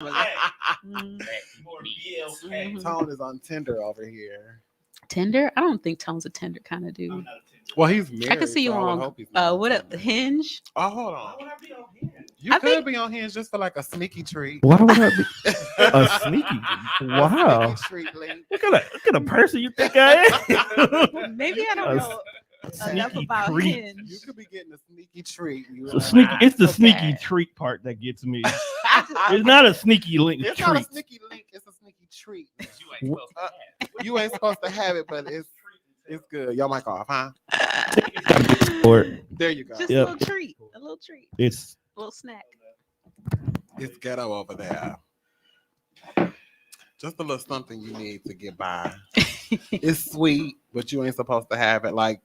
Tone is on Tinder over here. Tinder? I don't think Tone's a Tinder kind of dude. Well, he's married. I can see you so I would on hope he's not what up, Tinder. Hinge? Oh, hold on. You I could think- be on Hinge just for like a sneaky treat. Why would I be a sneaky? Wow. A sneaky treat link. What kind of person you think I am? Maybe I don't A know enough sneaky about treat. You Hinge. could be getting a sneaky treat. So sneaky. It's the Okay. sneaky treat part that gets me. It's not a sneaky link. It's treat. not a sneaky link. It's a sneaky treat. You ain't supposed to have it, but it's good. Your mic off, huh? Or There you go. Just Yep. a little treat. A little treat. it's A little snack. It's ghetto over there. Just a little something you need to get by. It's sweet, but you ain't supposed to have it. Like,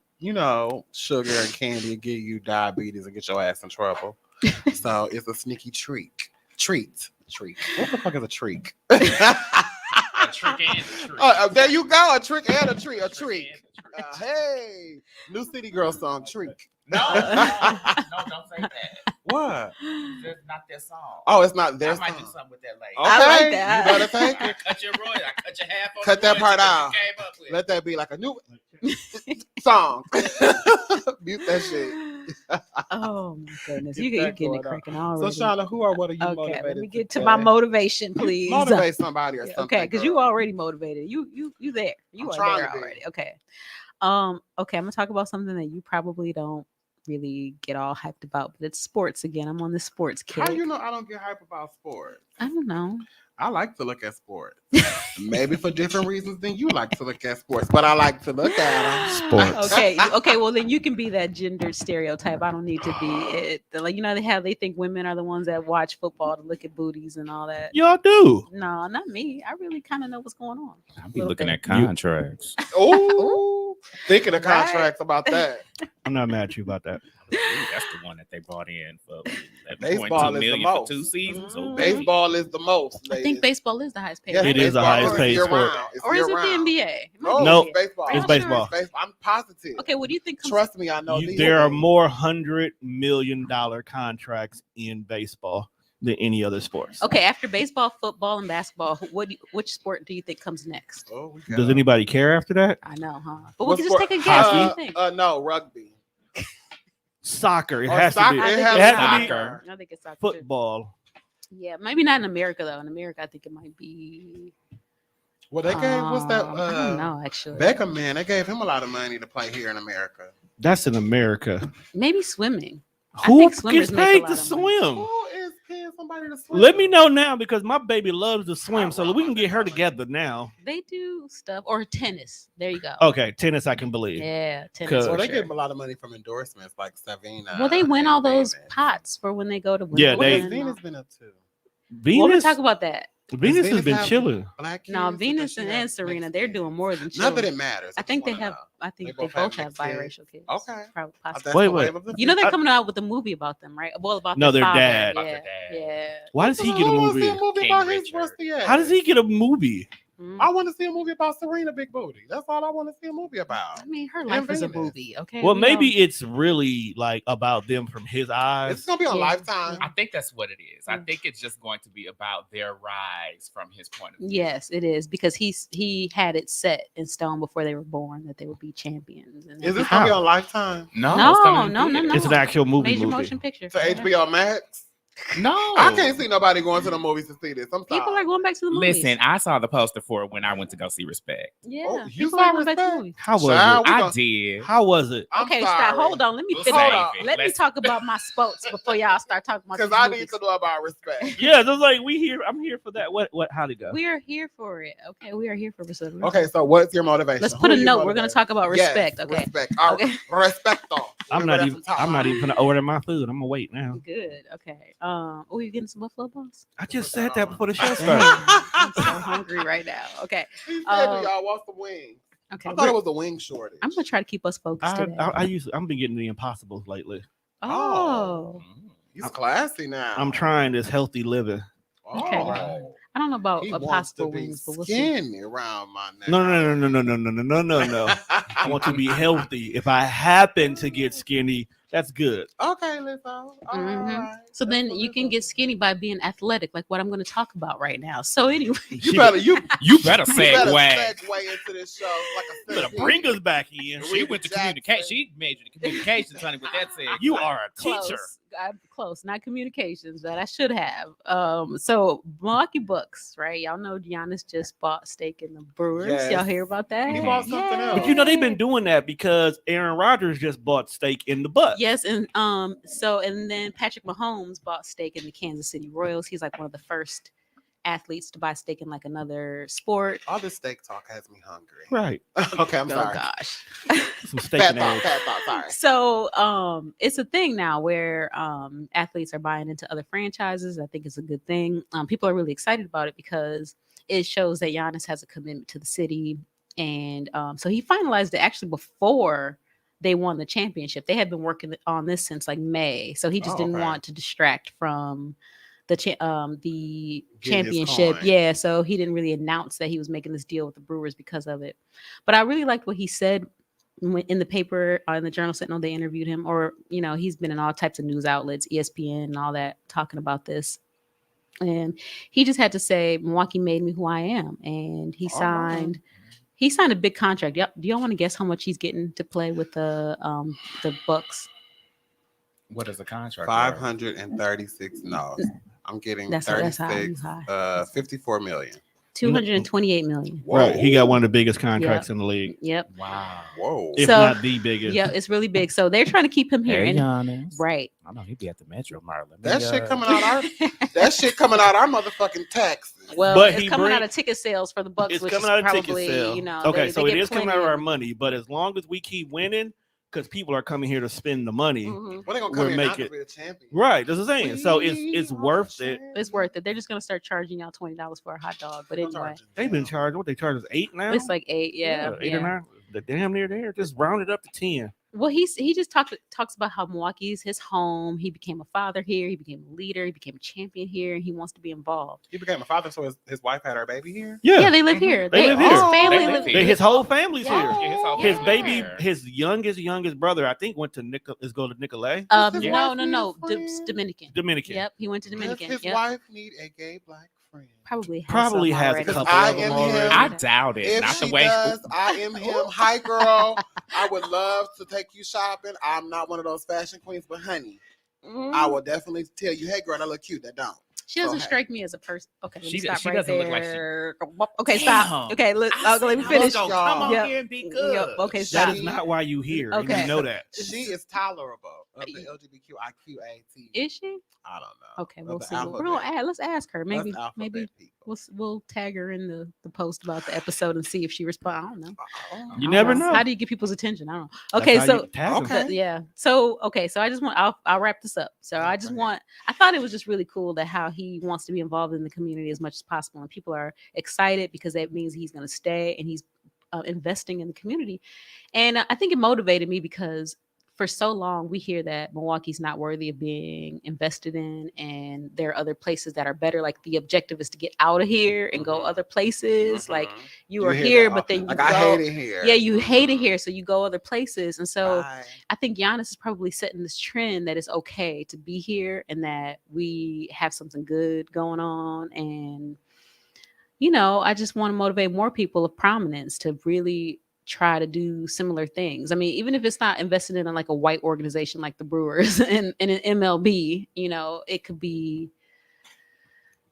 sugar and candy will give you diabetes and get your ass in trouble. So it's a sneaky treat. Treat. What the fuck is a treat? A trick and a treat. There you go. A trick and a treat. A treat. Hey, New City Girl song, treat. No, don't say that. What? That's not their song. Oh, it's not their I might do song. something with that later. Okay, I like that. You better take I it. cut your royalty. I cut your half. On Cut the that part royalty out. you came up with. Let that be like a new song. Mute that shit. Oh my goodness. Get You're that getting it going on. cracking So, already. Shauna, who or what are you Okay, motivated let me get to today? my motivation, please. Motivate somebody or Yeah, something. okay, because you already motivated. You there. You I'm are trying there to be. already. Okay. Okay, I'm gonna talk about something that you probably don't really get all hyped about, but it's sports again. I'm on the sports kick. How you know I don't get hype about sports? I don't know. I like to look at sports. Maybe for different reasons than you like to look at sports, but I like to look at them. sports. Okay, well then you can be that gendered stereotype. I don't need to be it. Like they think women are the ones that watch football to look at booties and all that. Y'all do. No, not me. I really kind of know what's going on. I'll be looking at contracts. Oh, thinking of Right. contracts about that. I'm not mad at you about that. That's the one that they brought in for Baseball is $11.2 the million most. for 2 seasons. Mhm. Okay. Baseball is the most. I think ladies. baseball is the highest paid. Yeah, It is the baseball highest paid year-round. sport. It's Or is it the year-round. NBA? It might No, be Nope. NBA. it's baseball. Are you It's baseball. sure? I'm positive. Okay, what do you think comes Trust me, I know. There are more $100 million contracts in baseball than any other sports. Okay, after baseball, football, and basketball, which sport do you think comes next? Oh, we got Does it. anybody care after that? I know, huh? But we What can just sport? take a guess. What do you Hockey? think? No, rugby. Soccer. It Or has soccer. to I be. It think has It it's has to be soccer. I think it's soccer too. football. Yeah, maybe not in America though. In America, I think it might be. Well, they gave what's that? I don't know actually. Beckham, man, they gave him a lot of money to play here in America. That's in America. Maybe swimming. I Who think gets swimmers make a paid lot to of money. swim? Who is paying somebody to swim? Let me know now because my baby loves to swim, so we can get her together now. They do stuff or tennis. There you go. Okay, tennis I can believe. Yeah, tennis. Cause- for Well, they sure. give them a lot of money from endorsements like Savina. Well, they win and all those Venus. pots for when they go to Yeah, What they- has Wimbledon. Venus been up to? Venus, Well, we'll talk about that. Venus has Venus been have- chilling. Black No, kids, or Venus does she and have Serena, mixed they're kids? doing more than Not children. that it matters. I think they just wanna have. know. I think They they both both have have mixed biracial kids. Okay. Probably, That's possibly. the Wait, wave of the You know they're future. coming out with a movie about them, right? Well, about No, their their father. dad. About Yeah, their dad. yeah. Why does he I get a wanna see a movie? movie King about his Richard. rusty ass. How does he get a movie? Mm. I want to see a movie about Serena Big Booty. That's all I want to see a movie about. I mean, her life is a Venus. movie. Okay. Well, We maybe know. it's really like about them from his It's eyes. gonna be on Yeah. Lifetime. I think that's what it is. I Mm. think it's just going to be about their rise from his point of view. Yes, it is because he had it set in stone before they were born that they would be champions. And Is this everything. gonna be on Lifetime? No, No, it's coming to no, no, theaters. no. It's an actual Major movie. motion picture To HBO Max? No, I can't see nobody going to the movies to see this. I'm sorry. People are going back to the movies. Listen, I saw the poster for it when I went to go see Respect. Yeah, Oh, you people saw are going back to the Respect? movies. How was Child, it? we I gonna- did. How was it? I'm Okay, sorry. stop. Hold on. Let me We'll finish. save it. Let me Let's- talk about my sports before y'all start talking about Because these I movies. need to know about Respect. Yeah, just like we here. I'm here for that. What? How'd it go? We are here for it. Okay, we are here for Respect. Okay, so what's your motivation? Let's Who put a you note. We're going to motivate? talk about Yes, respect. Okay. Respect. Okay. Respecto. I'm not even. I'm not even gonna order my food. I'm gonna wait now. Good. Okay. Oh, you getting some Buffalo Balls? I just said that before the show Damn, started. I'm so hungry right now. Okay. He said, Um, do y'all want some wings? Okay. I thought it was a wing shortage. I'm gonna try to keep us focused today. I've been getting the impossibles lately. Oh, He's classy now. I'm trying this healthy living. Okay. Oh. I don't know about He a wants possible to be wings, but we'll see. skinny around my neck. No. I want to be healthy. If I happen to get skinny, That's good. Okay, Lizzo. All Mhm. right. So That's then what you can Lizzo get said. skinny by being athletic, like what I'm going to talk about right now. So anyway, You better You better segue segue. into this show like a You better segue. bring us back in. Reba She went to Jackson. communication. She majored in communications, honey. With that said, You are a teacher. close. I'm close, not communications, but I should have. So Milwaukee Bucks, right? Y'all know Giannis just bought stake in the Brewers. Yes. Y'all hear about that? He bought something else. But you know they've been doing that because Aaron Rodgers just bought stake in the Bucks. Yes, and and then Patrick Mahomes bought stake in the Kansas City Royals. He's like one of the first athletes to buy stake in like another sport. All this steak talk has me hungry. Right. Okay, I'm Oh sorry. gosh. Some steak Fat and thought, eggs. fat thought, sorry. So it's a thing now where athletes are buying into other franchises. I think it's a good thing. People are really excited about it because it shows that Giannis has a commitment to the city. And so he finalized it actually before they won the championship. They had been working on this since like May. So he just didn't Okay. want to distract from the Getting his championship. coin. Yeah, so he didn't really announce that he was making this deal with the Brewers because of it. But I really liked what he said in the paper, in the Journal Sentinel. They interviewed him, or he's been in all types of news outlets, ESPN and all that, talking about this. And he just had to say, Milwaukee made me who I am. And he All right. signed a big contract. Do y'all want to guess how much he's getting to play with the Bucks? what is the contract? worth? 536. No, I'm getting That's 36. high. 54 million. 228 million. Right. He got one of the biggest contracts in the league. Yep. Wow. Whoa. If So- not the biggest. Yeah, it's really big. So they're trying to keep him here. Hey, And, Giannis. right. I know he'd be at the Metro Mart. Let me, That shit coming out our motherfucking taxes. Well, But it's he coming bring- out of ticket sales for the Bucks, It's which coming is out of probably, ticket sale. they So it get is coming out of plenty. our money, but as long as we keep winning, because people are coming here to spend the money. Mhm. When they gonna We'll come here now make 'cause it. we're the champion? Right. That's what I'm saying. So it's We are worth it. It's worth it. They're just gonna start charging y'all $20 for a hot dog. But anyway, They've been charged. What they charge us 8 now? it's like 8. Yeah. 8 or 9. The damn near there. Just round it up to 10. Well, he just talks about how Milwaukee's his home. He became a father here. He became a leader. He became a champion here, and he wants to be involved. He became a father, so his wife had her baby here. Yeah, they live here. They live His here. family They live live here. His whole family's Yeah. here. Yeah, his whole His family baby, there. his youngest brother, I think went to Nicolay, No, His no, wife no. need a friend? Dominican. Dominican. Yep, he went to Does Dominican. his Yep. wife need a gay black friend? Probably Probably some has a already. couple I of them am already. him. I doubt it. If Not she the way. does, I am him. Hi, girl. I would love to take you shopping. I'm not one of those fashion queens, but honey, Mhm. I will definitely tell you, hey, girl, that look cute. That don't. She doesn't Okay. strike me as a person. Okay, let me She- stop she right doesn't look like there. Okay, stop. Damn. Okay, let me said, finish. y'all. Come on Yep. here and be Yep, good. okay, That stop. is not why you here. And Okay. you know that. She is tolerable of the LGBTQIA. Is she? I don't know. Okay, we'll Of the see. We're alphabet. gonna let's ask her. Us Maybe alphabet people. we'll tag her in the post about the episode and see if she responds. I don't know. Oh. You I never don't know. How do you get people's attention? I don't know. That's Okay, how so you tag 'em. Okay. yeah. So I just want I'll wrap this up. So Yeah, I just go want I thought it was just really cool that how he wants to be involved in the community as much as possible, and people are excited because that means he's going to stay and he's investing in the community. And I think it motivated me because for so long we hear that Milwaukee's not worthy of being invested in, and there are other places that are better. Like the objective is to get out of here and go other places. Like Mhm. you are hear here, that but often. then you like go, I hate it here. yeah, you hate it Mhm. here, so you go other places. And so Bye. I think Giannis is probably setting this trend that it's okay to be here and that we have something good going on. And, I just want to motivate more people of prominence to really try to do similar things. I mean, even if it's not invested in like a white organization like the Brewers and an MLB, it could be,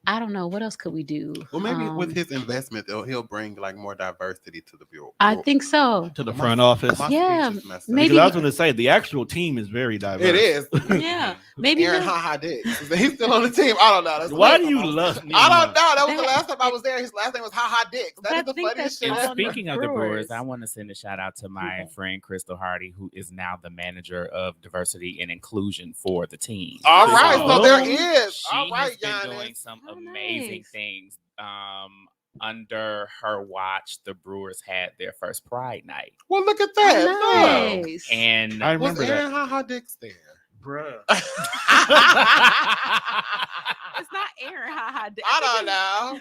I don't know, what else could we do? Well, maybe with his investment, he'll bring like more diversity to the bureau. I think so. To the front office. My Yeah, speech is messed up. maybe- Because I was going to say the actual team is very diverse. It is. Yeah, maybe Aaron he'll- Haha Dix. He's still on the team. I don't know. That's the Why last do time you I was- love? I don't know. That was the That- last time I was there. His last name was Haha Dix. But I That is the think funniest shit that's And ever. on the speaking of the Brewers, Brewers. I want to send a shout out to my Okay. friend Crystal Hardy, who is now the manager of diversity and inclusion for the team. All right, so Oh. there is. She All right, has been doing Giannis. some Oh, amazing nice. things. Under her watch, the Brewers had their first Pride Night, Well, look at that. Oh, Look. nice. and I Was remember Aaron that. Haha Dix there? Bruh. It's not Aaron Ha Ha. I don't know.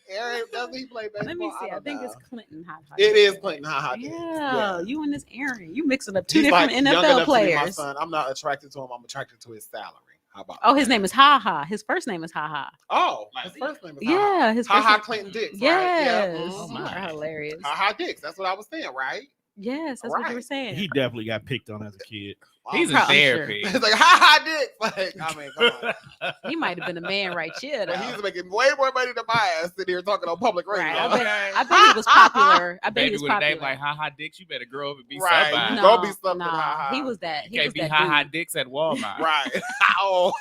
Aaron, doesn't he play baseball? Let me see. I don't think know. it's Clinton Ha Ha. It is Clinton Ha Ha. Yeah, you and this Aaron. You mixing up two He's different like young NFL enough to be my players. son. I'm not attracted to him. I'm attracted to his salary. How about Oh, that? his name is Ha Ha. His first name is Ha Ha. Oh, his first name is Ha Ha. Yeah, his Ha first Ha name. Clinton Dix. Right? Yes, Yeah. Oh, you my. are hilarious. Ha Ha Dix. That's what I was saying, right? Yes, that's what you were Right. saying. He definitely got picked on as a kid. He's in Proud- I'm sure. therapy. It's like Ha Ha Dix. Like, I mean, come on. He might have been a man right here, though. But he's making way more money than my ass sitting here talking on public radio. Right, Okay. I bet he was popular. I bet he Baby was with a popular. name like Ha Ha Dix, you better grow up and be Right. somebody. You no, gonna be something, no, Ha Ha. he was that. You He can't was be that Ha Ha dude. Dix at Walmart. Right. Oh,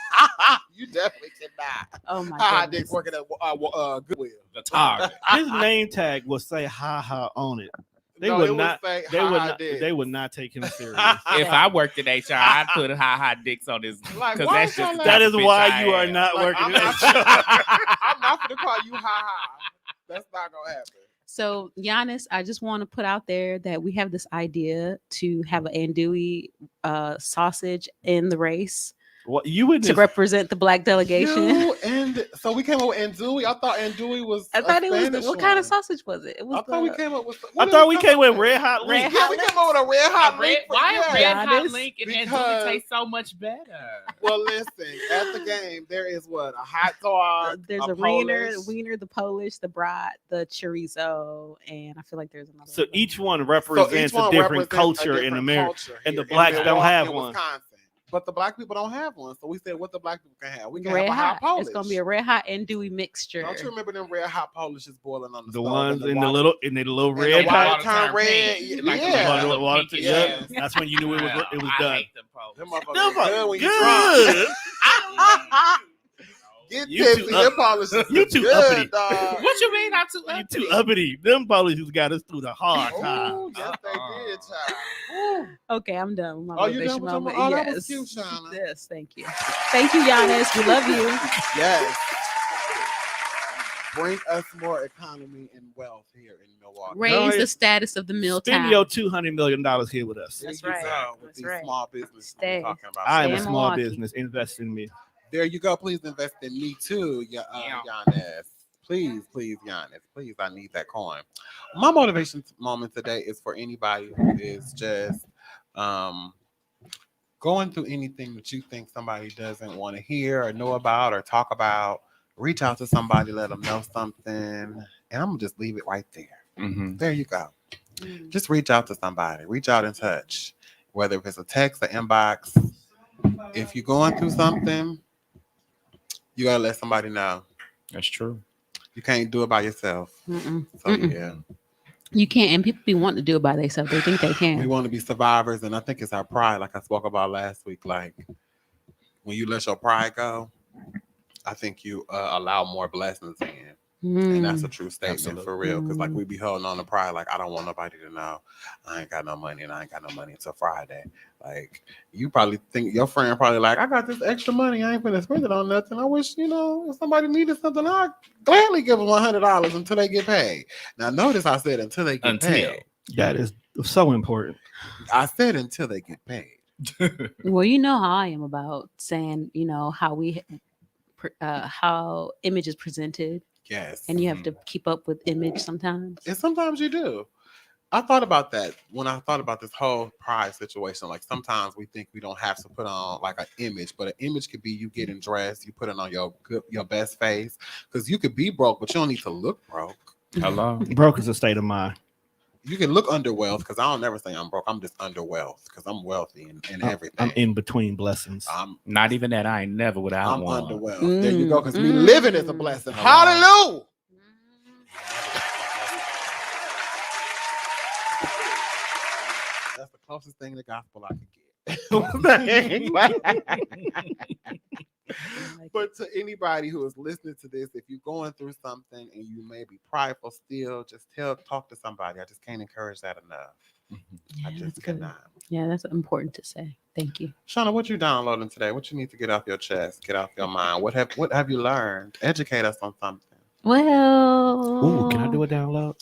you definitely cannot. Oh my Ha Ha goodness. Dix working at Goodwill. The Target. His name tag will say "ha ha" on it. They No, would it would not. say They Ha would Ha not. Dix. They would not take him serious. If I worked in HR, I'd put Ha Ha Dix on his. Like, Because why that's is y'all just like- That is the bitch why I you are am. not Like, working I'm in not, HR. I'm not gonna call you Ha Ha. That's not gonna happen. So, Giannis, I just want to put out there that we have this idea to have an andouille sausage in the race What you would to just represent the black delegation. You and so we came up with andouille. I thought andouille was. I thought a it was Spanish what kind of one. sausage was it? It was I thought we the- came up with. I thought we came with red hot Red link. Yeah, we came up with a red hot Red, link. why yeah. is Red Hot Giannis, Link and because- Andouille taste so much better? Well, listen. At the game, there is what a hot dog. there's a wiener, Polish. the Polish, the brat, the chorizo, and I feel like there's another. So one. each one So each represents one a different represents a culture in different America. culture and the here in blacks don't Milwaukee have and one. Wisconsin. But the black people don't have one. So we said what the black people can have. We can red have a hot. hot Polish. It's gonna be a red hot andouille mixture. Don't you remember them red hot Polishes boiling on the The stove ones and in the water- little and red the pot. water turned red. Like the Yeah. water- Water- water- pinky yeah. ass. That's when you knew it was I done. hate them Polish. Them motherfuckers Them are good when you drunk. good. Get You tipsy. too Them up- Polishes you is too good, uppity. dog. What you mean I'm too You uppity? too uppity. Them policies got us through the hard time. Ooh, yes, they did, child. Ooh. Okay, I'm done with my Oh, you motivation done with your moment. mo- oh, that yes. was cute, Shauna. Yes, thank you. Thank you, Giannis. We love you. Yes. Bring us more economy and wealth here in Milwaukee. Raise the it's- status of the meal Spend time. your $200 million here with us. There That's you right. go, with That's these right. small business Stay. we're talking about. I am Stay a in small Milwaukee. business. Invest in me. There you go. Please invest in me too, Giannis. Please, Giannis. Please, I need that coin. My motivation moment today is for anybody who is just going through anything that you think somebody doesn't want to hear or know about or talk about. Reach out to somebody, let them know something, and I'm gonna just leave it right there. Mhm. There you go. Mm. Just reach out to somebody. Reach out and touch, whether if it's a text, an inbox. If you're going through something, you gotta let somebody know. That's true. You can't do it by yourself. Mm-mm. So Mm-mm. yeah, You can't, and people be wanting to do it by themselves. They think they we can. want to be survivors, and I think it's our pride, like I spoke about last week. Like when you let your pride go, I think you allow more blessings in. And that's a true statement for real. Because like we be holding on to pride, like I don't want nobody to know I ain't got no money and I ain't got no money until Friday. Like you probably think your friend probably like, I got this extra money, I ain't gonna spend it on nothing. I wish, if somebody needed something, I'd gladly give them $100 until they get paid. Now notice I said until they get paid. That is so important. I said until they get paid. Well, you know how I am about saying, how image is presented, Yes. and you have to keep up with image sometimes. And sometimes you do. I thought about that when I thought about this whole pride situation. Like sometimes we think we don't have to put on like an image, but an image could be you getting dressed, you put it on your best face. Because you could be broke, but you don't need to look broke. Hello. Broke is a state of mind. You can look under wealth, because I don't never say I'm broke. I'm just under wealth because I'm wealthy and everything. I'm in between blessings. I'm Not even that. I ain't never without I'm one. under wealth. There you go. Because me Mm. living is a blessing. Hello. Hallelujah. That's the closest thing to gospel I could get. But to anybody who is listening to this, if you're going through something and you may be prideful still, just talk to somebody. I just can't encourage that enough. I Yeah, just that's good. cannot. Yeah, that's important to say. Thank you. Shauna, what you downloading today? What you need to get off your chest, get off your mind? What have you learned? Educate us on something. Well, Ooh, can I do a download?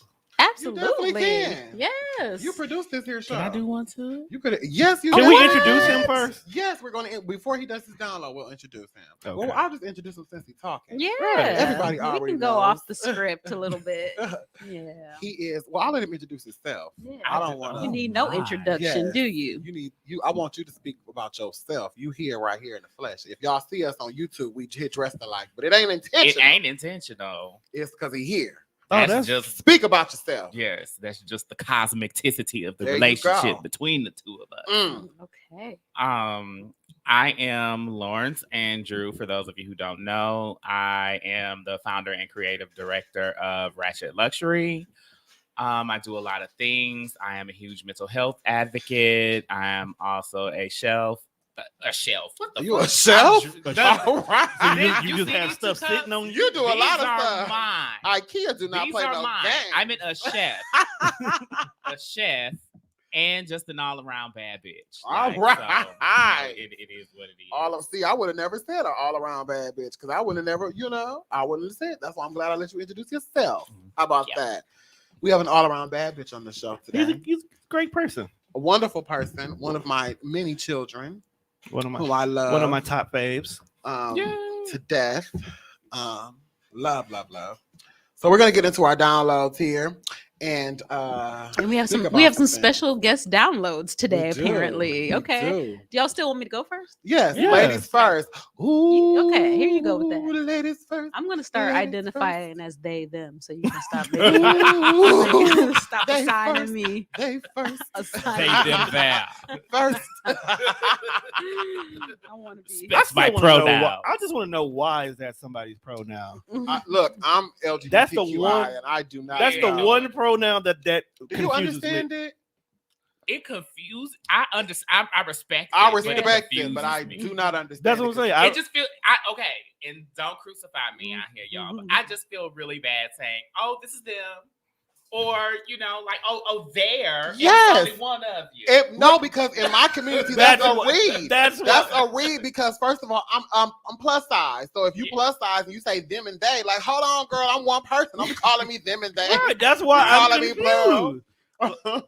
Absolutely. can. Yes. You produced this here show. Can I do one too? You could. Yes, you Can can. we introduce him first? Yes, we're going to. Before he does his download, we'll introduce him. Okay. Well, I'll just introduce him since he's talking. Yeah. Everybody we already can go knows. off the script a little bit. Yeah. He is. Well, I'll let him introduce himself. Yeah. I don't want You to. need no my. introduction, Yes. do you? You need you. I want you to speak about yourself. You here, right here in the flesh. If y'all see us on YouTube, we hit dressed alike, but it ain't It intentional. ain't intentional. It's because he here. That's just Speak about yourself. yes. That's just the cosmeticity of the There you relationship go. between the two of us. Mm. Okay. I am Lawrence Andrew. For those of you who don't know, I am the founder and creative director of Ratchet Luxury. I do a lot of things. I am a huge mental health advocate. I am also a shelf. A shelf. What the You a fuck? shelf? That- All right. You just see have these stuff two cups? sitting on You do a These lot of are stuff. mine. IKEA do not These play are no mine. games. I'm a chef. A chef and just an all-around bad bitch. All Like, right. it is what it is. I would have never said an all around bad bitch because I would have never, I wouldn't have said. That's why I'm glad I let you introduce yourself. How about Yeah. that? We have an all around bad bitch on the show today. He's a great person. A wonderful person, one of my many children One of who my I love. one of my top faves. To death. Love. So we're gonna get into our downloads here, and we have think some about some some special guest downloads today, We do. apparently. We Okay. do. Do y'all still want me to go first? Yes, Yes. ladies first. Ooh, Okay, here you go with that. Ladies first. I'm gonna start Ladies identifying as they them, so you can stop Ooh, stop they assigning first. me. They first. Assigning Pay them that. First. I want to be. That's still my wanna know pronoun. why- I just want to know why is that somebody's pronoun? Look, I'm LGBTQI, That's the one- and I do not. That's the know. one pronoun that Do you confuses me. understand it? It confused. I understand. I respect. I it, but respect it, confuses but I me. do not understand. That's what I'm it. saying. I, It just feel okay, and don't crucify me out here, y'all. But I just feel really bad saying, "Oh, this is them," or like, "Oh, there." and Yes. it's only one of you. No, because in my community, that's a what- read. That's That's what. a read because first of all, I'm plus size. So if you Yeah. plus size and you say them and they, like, hold on, girl, I'm one person. I'm calling me them and they. Right, that's why You I'm calling me plural? confused.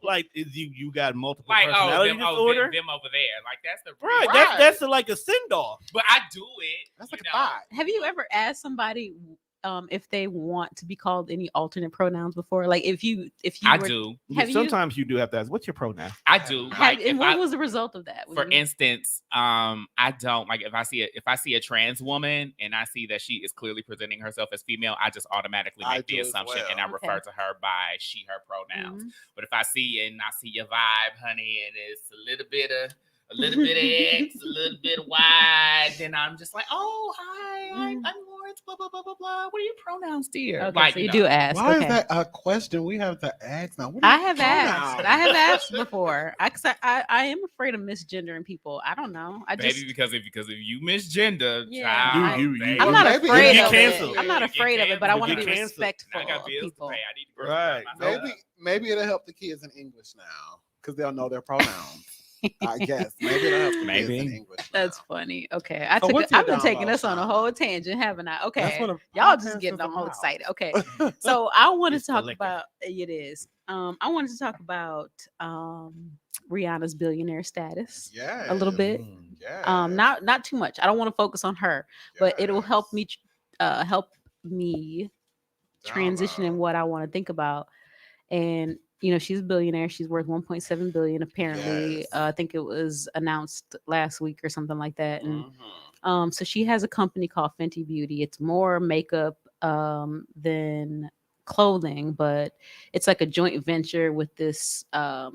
Like, is you got multiple Like, personality them, disorder? them over there. Like that's the Right, Right. that's like a send off. But I do it. That's like you a know. five. Have you ever asked somebody if they want to be called any alternate pronouns before? Like if you I were, do. Have you- Sometimes you do have to ask, what's your pronoun? I do. Have, Like, and if what I, was the result of that? for instance, I don't like if I see a trans woman and I see that she is clearly presenting herself as female, I just automatically I make the do as assumption well. and I refer Okay. to her by she, her pronouns. Mhm. But if I see your vibe, honey, and it's a little bit of X, a little bit of Y, then I'm just like, oh, hi, I'm Lawrence, blah, blah, blah, blah, blah. What are your pronouns, dear? Okay, Like, so you know. do ask. Why Okay. is that a question we have to ask now? What are I your have asked. pronouns? I have asked before. I am afraid of misgendering people. I don't know. I just Maybe because if you misgender, Yeah. child, You- baby. I'm Well, not maybe afraid you of get it. canceled. I'm not You get afraid of it, but I canceled. want to You be get canceled. respectful I got of bills people. to pay. I need to Right. Maybe it'll help the kids in English now because they'll know their pronouns. I guess maybe it'll help the kids Maybe. in English. That's now. funny. Okay, So what's your I've been taking download, us on a Sean? whole tangent, haven't I? That's Okay, what a y'all podcast just getting is all about. excited. Okay, so I wanted It's to the talk liquor. about it is. I wanted to talk about Rihanna's billionaire status Yeah, a little bit. Yeah. Not too much. I don't want to focus on her, but it'll help me transition in what I want to think about. And she's a billionaire. She's worth 1.7 billion apparently. Yes. I think it was announced last week or something like that. And Mhm. so she has a company called Fenty Beauty. It's more makeup than clothing, but it's like a joint venture with this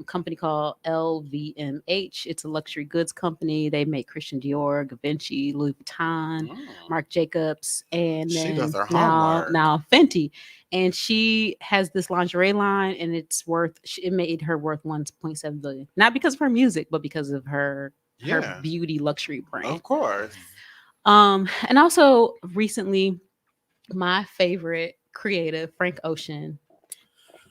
company called LVMH. It's a luxury goods company. They make Christian Dior, Givenchy, Louis Vuitton, Mm. Marc Jacobs, and She then does her now homework. now Fenty. And she has this lingerie line, and it made her worth 1.7 billion. Not because of her music, but because of her Yeah, beauty luxury brand. of course. And also recently, my favorite creative, Frank Ocean,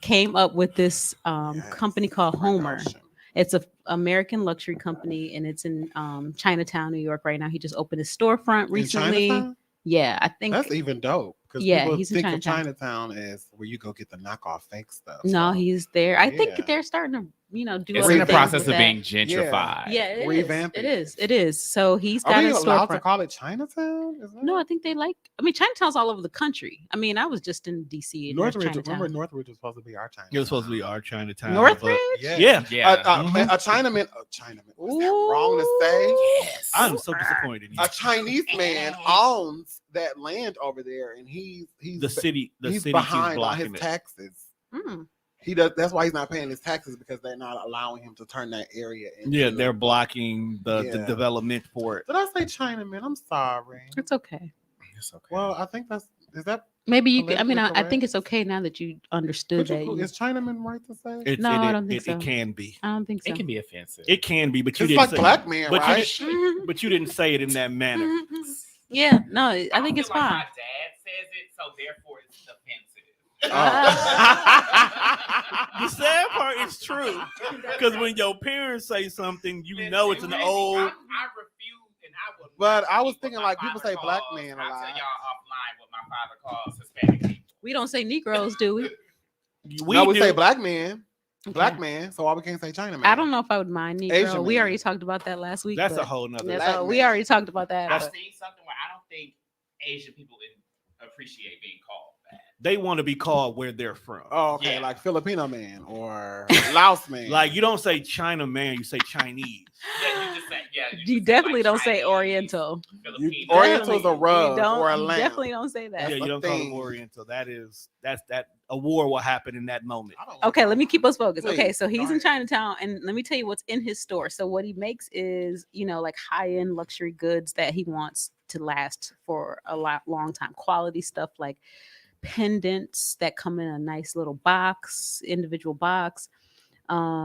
came up with this Yes, company called Frank Homer. Ocean. It's a American luxury company, and it's in Chinatown, New York right now. He just opened his storefront In recently. Chinatown? Yeah, I think That's even dope. Because Yeah, people he's in think of Chinatown. Chinatown as where you go get the knockoff fake stuff. No, so. he's there. I think Yeah. they're starting to, do It's other in the things process with of that. being gentrified. Yeah, it is. revamping It it. is. It is. So he's Are got we a allowed to storefront. call it Chinatown? Is that- No, I think Chinatown's all over the country. I mean, I was just in DC. And there's Northridge. Chinatown. Remember, Northridge was supposed to be our Chinatown. It was supposed to be our Chinatown. Northridge? but- Yeah. Yeah. Yeah. Mhm. A Chinaman. Is that wrong to say? Yes. I'm so disappointed in you. A Chinese man owns that land over there, and he's The city he's keeps behind on his blocking it. taxes. Mm. He does. That's why he's not paying his taxes because they're not allowing him to turn that area into. Yeah, they're blocking the Yeah. development for it. Did I say Chinaman? I'm sorry. It's okay. It's okay. Well, I think is that. Maybe you could. I mean, Politically I think correct? it's okay now that you understood that. Is Chinaman right to say? No, I don't think it so. can be. I don't think so. it can be offensive. It can be, but you It's didn't like say, black man, but right? Mhm. but you didn't say it in that manner. Mhm. Yeah, no, I think don't it's feel like fine. My dad says it, so therefore it's offensive. The sad part is true because when your parents say something, you know it's an old. I refuse, and I will. But not I was repeat thinking, what my like, people father say black calls- man a I'll lot. tell y'all offline what my father calls Hispanic people. We don't say Negroes, do we? We do. say black man, Okay. black man. So why we can't say Chinaman? I don't know if I would mind Negro. Asian We man. already talked about that last week. That's a but- whole nother. Yeah, Black so we man. already talked about that. I've but- seen something where I don't think Asian people appreciate being called that. They want to be called where they're from. Oh, okay, Yeah. like Filipino man or Laos man. Like you don't say China man, you say Chinese. Yeah, you just say You just definitely like don't say Chinese, Oriental. Filipino. Oriental is a Definitely- rug you don't, or a you lamb. definitely don't say that. Yeah, That's you a don't call them thing. Oriental. That a war will happen in that moment. I don't want Okay, that. let me keep us focused. Okay, Please, so go he's in ahead. Chinatown, and let me tell you what's in his store. So what he makes is, like high-end luxury goods that he wants to last for a long time. Quality stuff like pendants that come in a nice little box, individual box.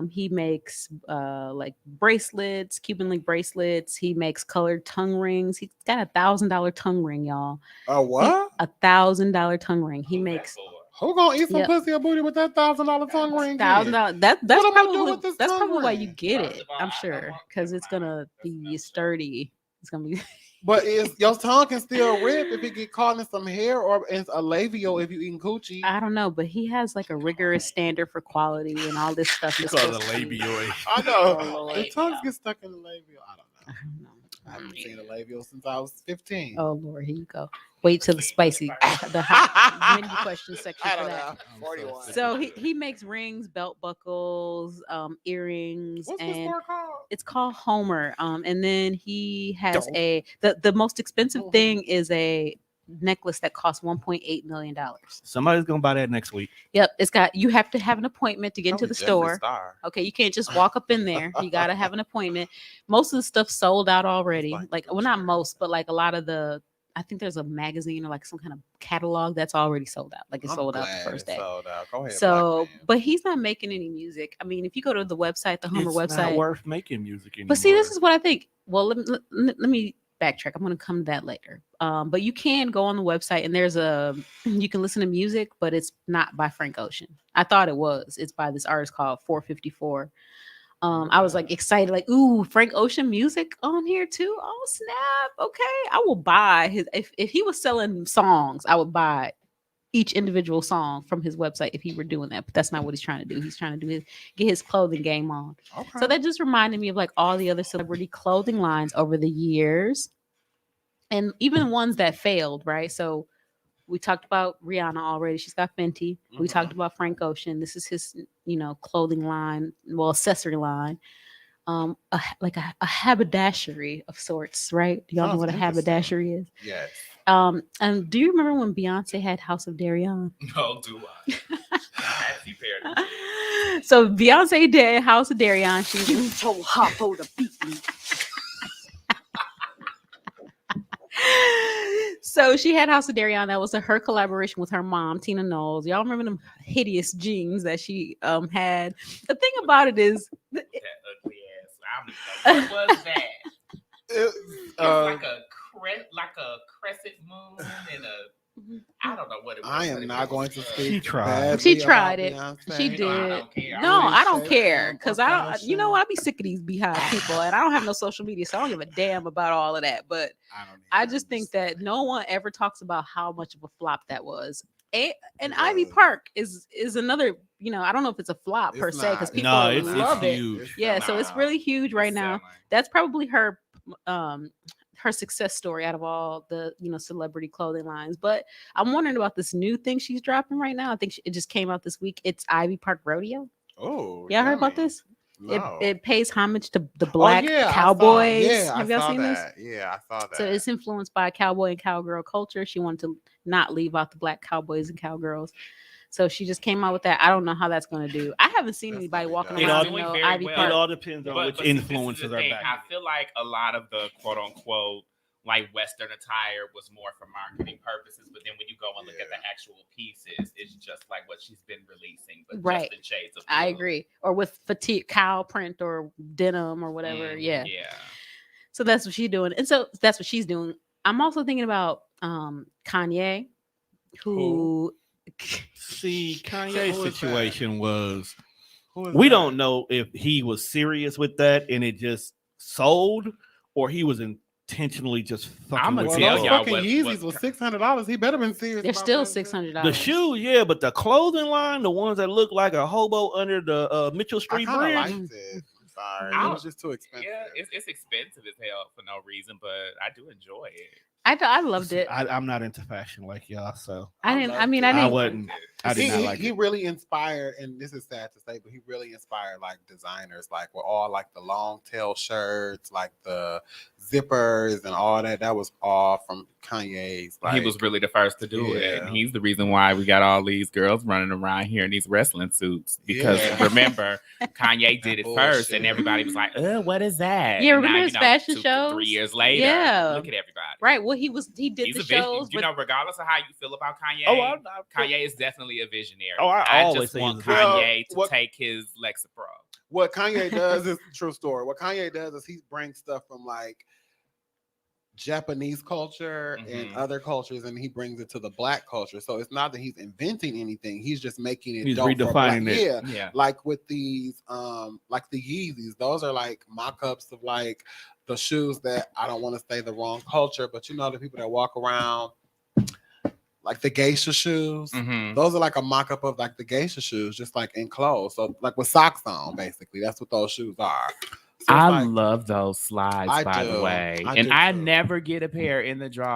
He makes like bracelets, Cuban link bracelets. He makes colored tongue rings. He's got $1,000 tongue ring, y'all. A what? $1,000 tongue ring. He makes Who gonna eat some Yep. pussy or booty with that $1,000 tongue ring? $1,000. That's What am I doing probably with this that's tongue probably why you ring? get First it. of all, I'm I sure want because the it's gonna fire. That's be another sturdy. It's gonna be. But your tongue can still rip if it get caught in some hair, or it's a labial if you eating coochie. I don't know, but he has like a rigorous standard for quality and all this stuff. You is call it a supposed to be- labioid. I know. Oh, the Lord. tongues get stuck in the labial. I don't know. I don't know. I haven't seen a labial since I was 15. Oh Lord, here you go. Wait till the spicy, the hot mini question section I for don't that. know. 41. So he makes rings, belt buckles, earrings, What's the and store called? it's called Homer. And then he has Dope. the most expensive thing is a necklace that costs $1.8 million. Somebody's gonna buy that next week. Yep, you have to have an appointment to get into Probably the Jeffree store. Star. Okay, you can't just walk up in there. You gotta have an appointment. Most of the stuff sold out already. Like Like, the well, not cherry. most, but like a lot of the. I think there's a magazine or like some kind of catalog that's already sold out. Like it's I'm sold out glad the first it's day. sold out. Go ahead, So, black man. but he's not making any music. I mean, if you go to the website, the Homer It's not website. worth making music anymore. But see, this is what I think. Well, let me backtrack. I'm going to come to that later. But you can go on the website and you can listen to music, but it's not by Frank Ocean. I thought it was. It's by this artist called 454. I was like excited, like, ooh, Frank Ocean music on here too. Oh snap! Okay, I will buy his. If he was selling songs, I would buy each individual song from his website if he were doing that. But that's not what he's trying to do. He's trying to get his clothing game on. Okay. So that just reminded me of like all the other celebrity clothing lines over the years, and even ones that failed. Right. So we talked about Rihanna already. She's got Fenty. We Mhm. talked about Frank Ocean. This is his, clothing line, well, accessory line. Like a haberdashery of sorts, right? Do y'all know Sounds what a interesting. haberdashery is? Yes. And do you remember when Beyonce had House of Darion? No, do I? Fancy pair. So Beyonce did House of Darion. She told Harpo to beat me. So she had House of Darion. That was her collaboration with her mom, Tina Knowles. Y'all remember them hideous jeans that she had? The thing about it is, That ugly ass. I don't even know. What was that? It, It was like a crescent moon and a. I don't know what it was. I but am it not was, going to speak. She tried. badly She tried about it. Beyonce. She You know, I did. don't care. No, I don't Really care shade because or I don't. You know what? fashion. I be sick of these beehive people, and I don't have no social media, so I don't give a damn about all of that. But I either. just think that no one ever talks about how much of a flop that was. And It Ivy was. Park is another. You know, I don't know if it's a flop It's per se because not. people No, It's love it. huge. Yeah, so it's really huge right now. That's probably her success story out of all the celebrity clothing lines. But I'm wondering about this new thing she's dropping right now. I think it just came out this week. It's Ivy Park Rodeo. Oh, Y'all heard about yummy. this? No. It pays homage to the Oh, black yeah, cowboys. I Have y'all saw seen this? that. Yeah, I saw that. So it's influenced by cowboy and cowgirl culture. She wanted to not leave out the black cowboys and cowgirls. So she just came out with that. I don't know how that's going to do. I haven't seen That's anybody gonna be walking dope. It around all- in doing no very Ivy well. It Park. all depends on which see, this is influences the are thing. back. I feel like a lot of the quote unquote like Western attire was more for marketing purposes, but then when you go and look at the actual pieces, it's just like what she's been releasing, but Right. just in shades of I blue. agree. Or with fatigue, cow print or denim or whatever. Yeah. Yeah. So that's what she's doing. And so that's what she's doing. I'm also thinking about Kanye, who See, Who Kanye's is that? situation was Who is we that? don't know if he was serious with that and it just sold, or he was intentionally just fucking I'ma with Well, tell those people. y'all fucking what- Yeezys was $600. He better been serious. they're about still that shit. $600. The shoes, yeah, but the clothing line, the ones that look like a hobo under the Mitchell I Street kind of Bridge, liked it. I'm sorry, it was just too expensive. Yeah, it's expensive as hell for no reason, but I do enjoy it. I loved it. I'm not into fashion like y'all, so I didn't. I loved mean, it. I I didn't. wasn't. I did not like he it. really inspired, and this is sad to say, but he really inspired like designers, like with all like the long tail shirts, like the zippers and all that. That was all from Kanye's. Like, He was really the first to do it, Yeah. and he's the reason why we got all these girls running around here in these wrestling suits. Because Yeah. remember, Kanye did it first, and Bullshit. everybody was like, what is that?" Yeah, And remember now, his fashion shows? 3 years later, Yeah. look at everybody. Right. Well, he did He's the a vision. shows. You but- know, regardless of how you feel about Kanye, Oh, Kanye is definitely a visionary. Oh, I always just say want he's a visionary. Kanye to What- take his Lexapro. what Kanye does is true story. What Kanye does is he brings stuff from like Japanese culture and Mhm. other cultures, and he brings it to the black culture. So it's not that he's inventing anything; he's just making it. He's dope for redefining black- it. Yeah, Yeah. like with these, like the Yeezys. Those are like mock-ups of like the shoes that I don't want to say the wrong culture, but you know the people that walk around like the geisha shoes. Mhm. Those are like a mock-up of like the geisha shoes, just like in clothes. So like with socks on, basically. That's what those shoes are. So it's I like- love those slides, I by do. the way. I And do I too. never get a pair in the drawer.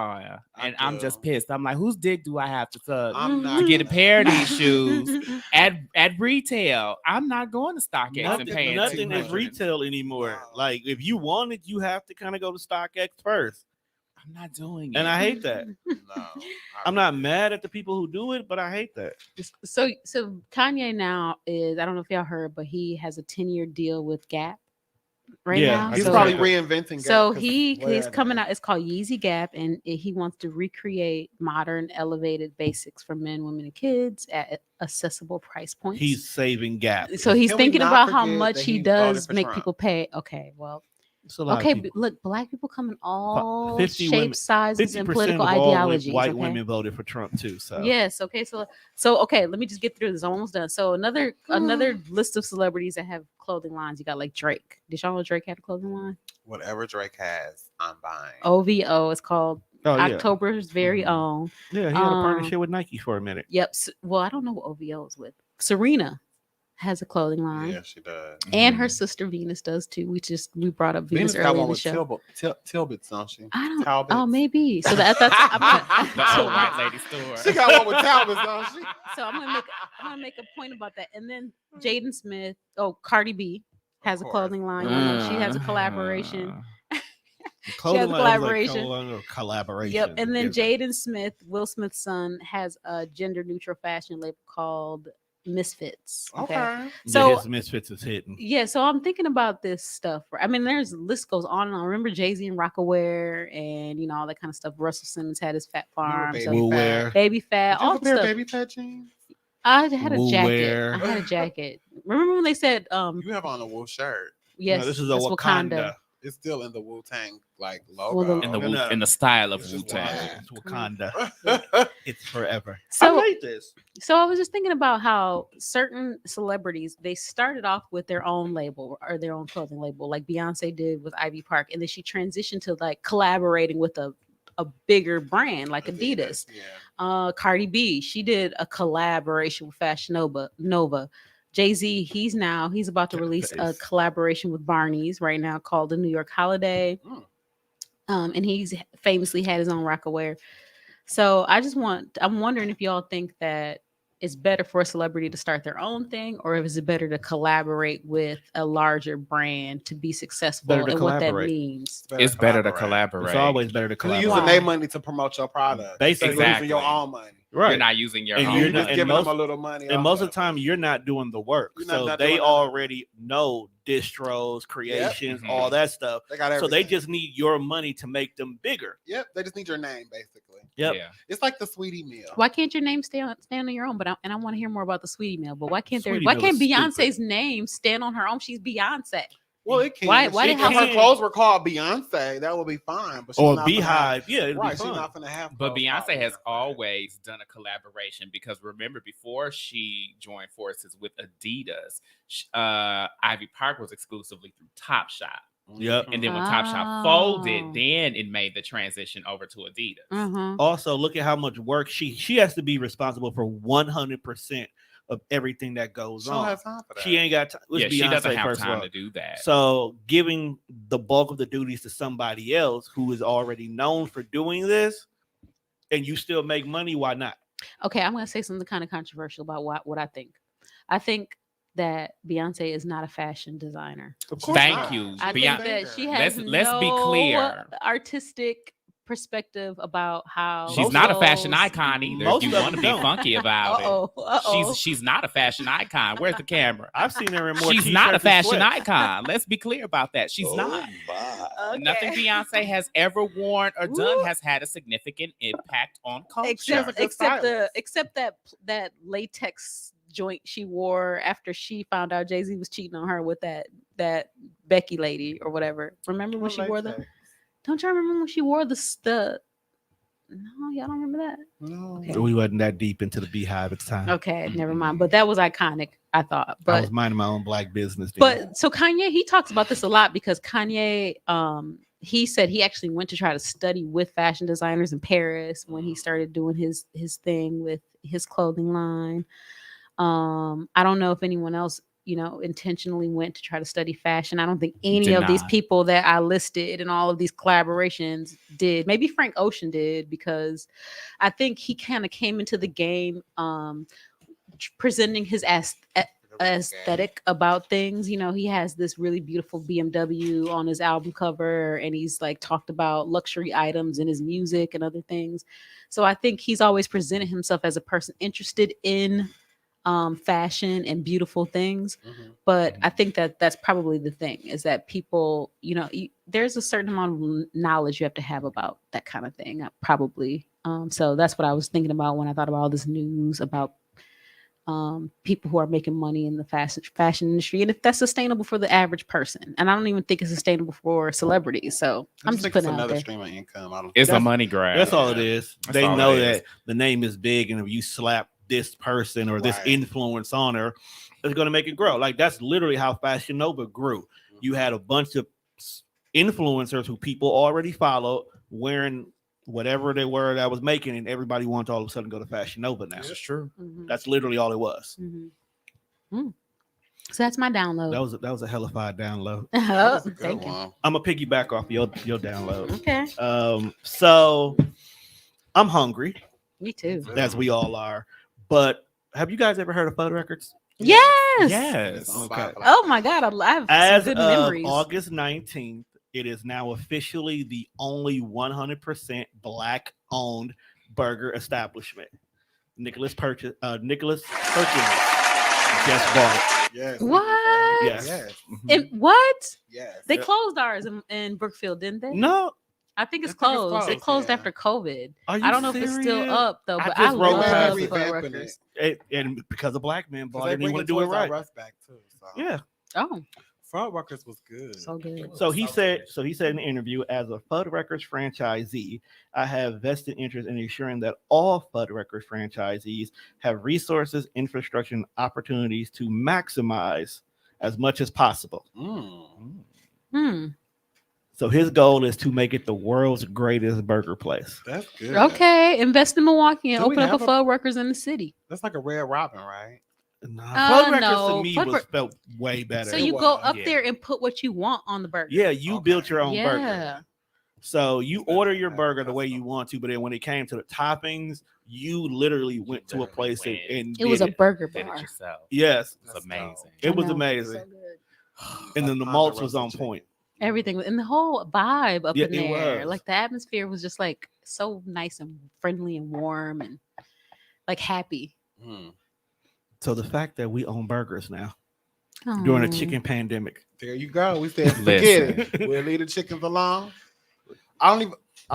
I And I'm just do. pissed. I'm like, whose dick do I have to suck I'm not to get a gonna- pair of these shoes at retail? I'm not going to StockX and Nothing, paying nothing is $200. retail anymore. Wow. Like if you want it, you have to kind of go to StockX first. I'm not doing it. And I hate that. No, I'm not mad at the people who do it, but I hate that. So Kanye now is, I don't know if y'all heard, but he has a 10-year deal with Gap right Yeah, now. I He's So- probably reinventing. Gap, So 'cause he's where coming they- out. It's called Yeezy Gap, and he wants to recreate modern, elevated basics for men, women, and kids at accessible price points. He's saving Gap. so he's Can we thinking not about how forget much that he he voted does for make Trump? people pay. Okay, well, It's a lot okay, of but people. look, black people come in all 50 shapes, women- sizes, and 50% political of all ideologies. white okay? women voted for Trump too. So Yes. Okay. So okay. Let me just get through this. I'm almost done. So another list of celebrities that have clothing lines. You got like Drake. Did y'all know Drake had a clothing line? Whatever Drake has, I'm buying. OVO. It's called oh yeah, October's very Mhm. own. yeah, he had a um, partnership with Nike for a minute. Yep. Well, I don't know what OVO is with. Serena has a clothing line, Yeah, she does. and her sister Venus does too. We brought up Venus, Venus got earlier one in the with show. Tilbits, don't she? I don't. Talbots. Oh, maybe. So that's I'm The gonna, old white lady store. She got one with Talbots, don't she? so I'm gonna make a point about that. And then Jaden Smith. Oh, Cardi B has a course. clothing line. You know, she has a collaboration. The clothing a line was like collaboration. collaboration. Yep. And then Different. Jaden Smith, Will Smith's son, has a gender neutral fashion label called Misfits. Okay. Yeah, So his Misfits is hitting. yeah, so I'm thinking about this stuff. I mean, there's list goes on and on. Remember Jay-Z and Rockaware and all that kind of stuff. Russell Simmons had his Fat Farm, Baby so Woo Fat? wear. Baby Fat, Did you all have a the pair of stuff. baby fat jeans? I had a Woo jacket. wear. I had a jacket. Remember when they said You have on a wool shirt. yes, No, this is a that's Wakanda. It's still in the Wu Tang like Well, logo. In the No, no. in the style of It's Wu just Tang. white. It's Wakanda. Wakanda. It's forever. I So like this. So I was just thinking about how certain celebrities they started off with their own label or their own clothing label, like Beyonce did with Ivy Park, and then she transitioned to like collaborating with a bigger brand like Adidas. Yeah. Cardi B, she did a collaboration with Fashion Nova. Jay-Z, he's about to release a Face. collaboration with Barney's right now called the New York Holiday. Mm. And he's famously had his own Rocawear. So I'm wondering if y'all think that it's better for a celebrity to start their own thing, or is it better to collaborate with a larger brand to be successful Better to and what that collaborate. means? It's better to collaborate. It's always better to Because you're collaborate. using their money to promote your product. Basically. Instead of using your Exactly. own money. Right. You're not using your And own. you're You're not- just money. and giving them most- a little money. And off most of it. the time, you're not doing the work. You're not So doing they nothing. already know distros, creations, Mhm. all that stuff. They got So everything. they just need your money to make them bigger. Yep, they just need your name basically. Yep. Yeah. It's like the Sweetie Meal. Why can't your name stand on your own? But I want to hear more about the Sweetie Meal. But why can't Sweetie why Meal can't is stupid. Beyonce's name stand on her own? She's Beyonce. Well, it can. Why If did her Housewives- clothes were called Beyonce, that would be fine. But she's Or not gonna Beehive. Yeah, it'd Have, right, be she's fun. not gonna have. But clothes Beyonce called has Beyonce. always done a collaboration because remember before she joined forces with Adidas, Ivy Park was exclusively through Topshop. Yep. And then when Oh. Topshop folded, then it made the transition over to Adidas. Mhm. Also, look at how much work she has to be responsible for 100% of everything that goes She don't on. have time for that. She ain't got time. Yeah, she doesn't have time to do that. So giving the bulk of the duties to somebody else who is already known for doing this, and you still make money, why not? Okay, I'm going to say something kind of controversial about what I think. I think that Beyonce is not a fashion designer. Of course Thank not. you. I Beyonce- think that she has Let's be no clear. artistic perspective about how She's not a fashion clothes- icon either. Most If you of want to them be don't. funky about Uh-oh. it, she's not a fashion icon. Where's the camera? I've seen her in more. She's not a t-shirts and fashion sweats. icon. Let's be clear about that. She's not. Okay. Nothing Beyonce has ever worn or done Ooh. has had a significant impact on culture. except good stylist. except that latex joint she wore after she found out Jay-Z was cheating on her with that Becky lady or whatever. Remember when she wore them? Don't y'all remember when she wore the No, y'all don't remember that? No. Okay. We wasn't that deep into the Beehive at the time. Okay, never mind. But that was iconic, I thought. I But was minding my own black business. then. But so Kanye, he talks about this a lot because Kanye, he said he actually went to try to study with fashion designers in Paris when he started doing his thing with his clothing line. I don't know if anyone else, intentionally went to try to study fashion. I don't think any Did of these not. people that I listed and all of these collaborations did. Maybe Frank Ocean did because I think he kind of came into the game presenting his aesthetic about things. He has this really beautiful BMW on his album cover, and he's like talked about luxury items in his music and other things. So I think he's always presented himself as a person interested in fashion and beautiful things. Mhm. But I think that that's probably the thing is that people, there's a certain amount of knowledge you have to have about that kind of thing, probably. So that's what I was thinking about when I thought about all this news about people who are making money in the fashion industry, and if that's sustainable for the average person. And I don't even think it's sustainable for celebrities. So I'm just think putting it's it out another there. stream of income. I don't. It's a That's- money grab. that's all it is. That's They all know it that is. the name is big, and if you slap this person or this Right. influence on her, it's going to make it grow. Like that's literally how Fashion Nova grew. You had a bunch of influencers who people already followed wearing whatever they were that was making, and everybody wants to all of a sudden go to Fashion Nova now. That's true. Mhm, That's literally all it was. mhm. So that's my download. That was a hellified download. Oh, That's a good thank you. one. I'm gonna piggyback off your download. Okay, So I'm hungry, me too. as we all are. But have you guys ever heard of Photo Records? Yes. Yes. It's on Okay. Spotify. Oh my God, I have As some of good memories. August 19th, it is now officially the only 100% black-owned burger establishment. Nicholas Perkins just bought it. Yes. What? Yes. Yes. And what? Yes. They Yep. closed ours in Brookfield, didn't they? No, I think it's I think it's closed. It closed, closed yeah. after COVID. are you I don't know if it's still serious? up though, I but just I rode love past They're it. Photo revamping Records. And because a black man bought it, and he They want to do it right. Us back too. So. Yeah. Oh, Fuddruckers was good. So good. So he said in the interview, as a Fuddruckers franchisee, I have vested interest in ensuring that all Fuddruckers franchisees have resources, infrastructure, and opportunities to maximize as much as possible. Hmm. So his goal is to make it the world's greatest burger place. That's good. Okay, invest in Milwaukee and Do we open up have a a- Fuddruckers in the city. That's like a Red Robin, right? Fuddruckers no, to me was felt way better. So It you go was, up yeah. there and put what you want on the burger. Yeah, you Okay. built your own Yeah. burger. So you That's order your okay. burger the That's way cool. you want to, but then when it came to the toppings, you literally went to a literally place went. and It was did a burger Did it bar. yourself. Yes, It's That's amazing. it I was know. amazing. So good. And then the malts was on point. Everything and the whole vibe up Yeah, in it there, was. like the atmosphere was just like so nice and friendly and warm and like happy. So the fact that we own burgers now during a Aw. chicken pandemic. There you go. We said forget Listen. it. We'll leave the chickens alone. I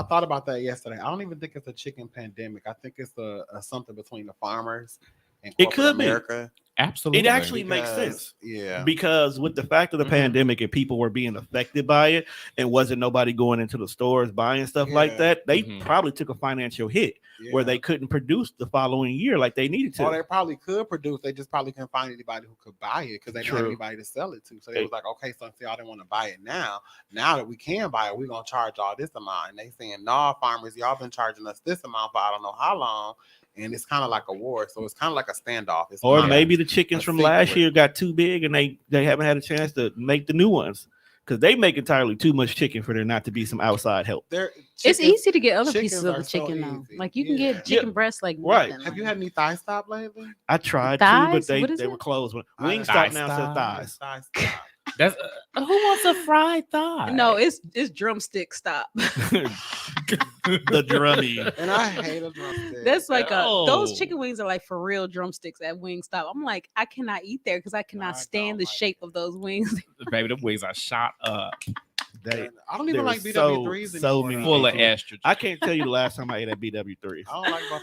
thought about that yesterday. I don't even think it's a chicken pandemic. I think it's a something between the farmers and It corporate could be. America. Absolutely. It actually makes Because- sense. Yeah. Because with the fact of the Mhm. pandemic and people were being affected by it and wasn't nobody going into the stores buying stuff like Yeah. that, they Mhm. probably took a financial hit where Yeah. they couldn't produce the following year like they needed to. Or they probably could produce. They just probably couldn't find anybody who could buy it because they didn't have True. anybody to sell it to. So they was like, okay, so y'all didn't want to buy it now. Now that we can buy it, we're gonna charge all this amount. And they saying, no, farmers, y'all been charging us this amount for I don't know how long. And it's kind of like a war. So it's kind of like a standoff. It's Or kinda- maybe the chickens a from last secret. year got too big and they haven't had a chance to make the new ones because they make entirely too much chicken for there not to be some outside help. It's easy to get other chickens pieces of are the so chicken though. easy. Like you can Yeah. get chicken breasts like Right. nothing. Have you had any thigh stop lately? I tried to, Thighs? but they What is were it? closed. I Wingstop Thigh now says stop. thighs. Thigh stop. That's who wants a fried thigh? No, it's drumstick stop. The drummy. And I hate a drumstick. That's like No. those chicken wings are like for real drumsticks at Wingstop. I'm like, I cannot eat there because I cannot I stand don't the like shape of those wings. Baby, the wings are shot up, They, I don't there even were like BW3s so anymore. many full of people. estrogen. I can't tell you the last time I ate at BW3. I don't like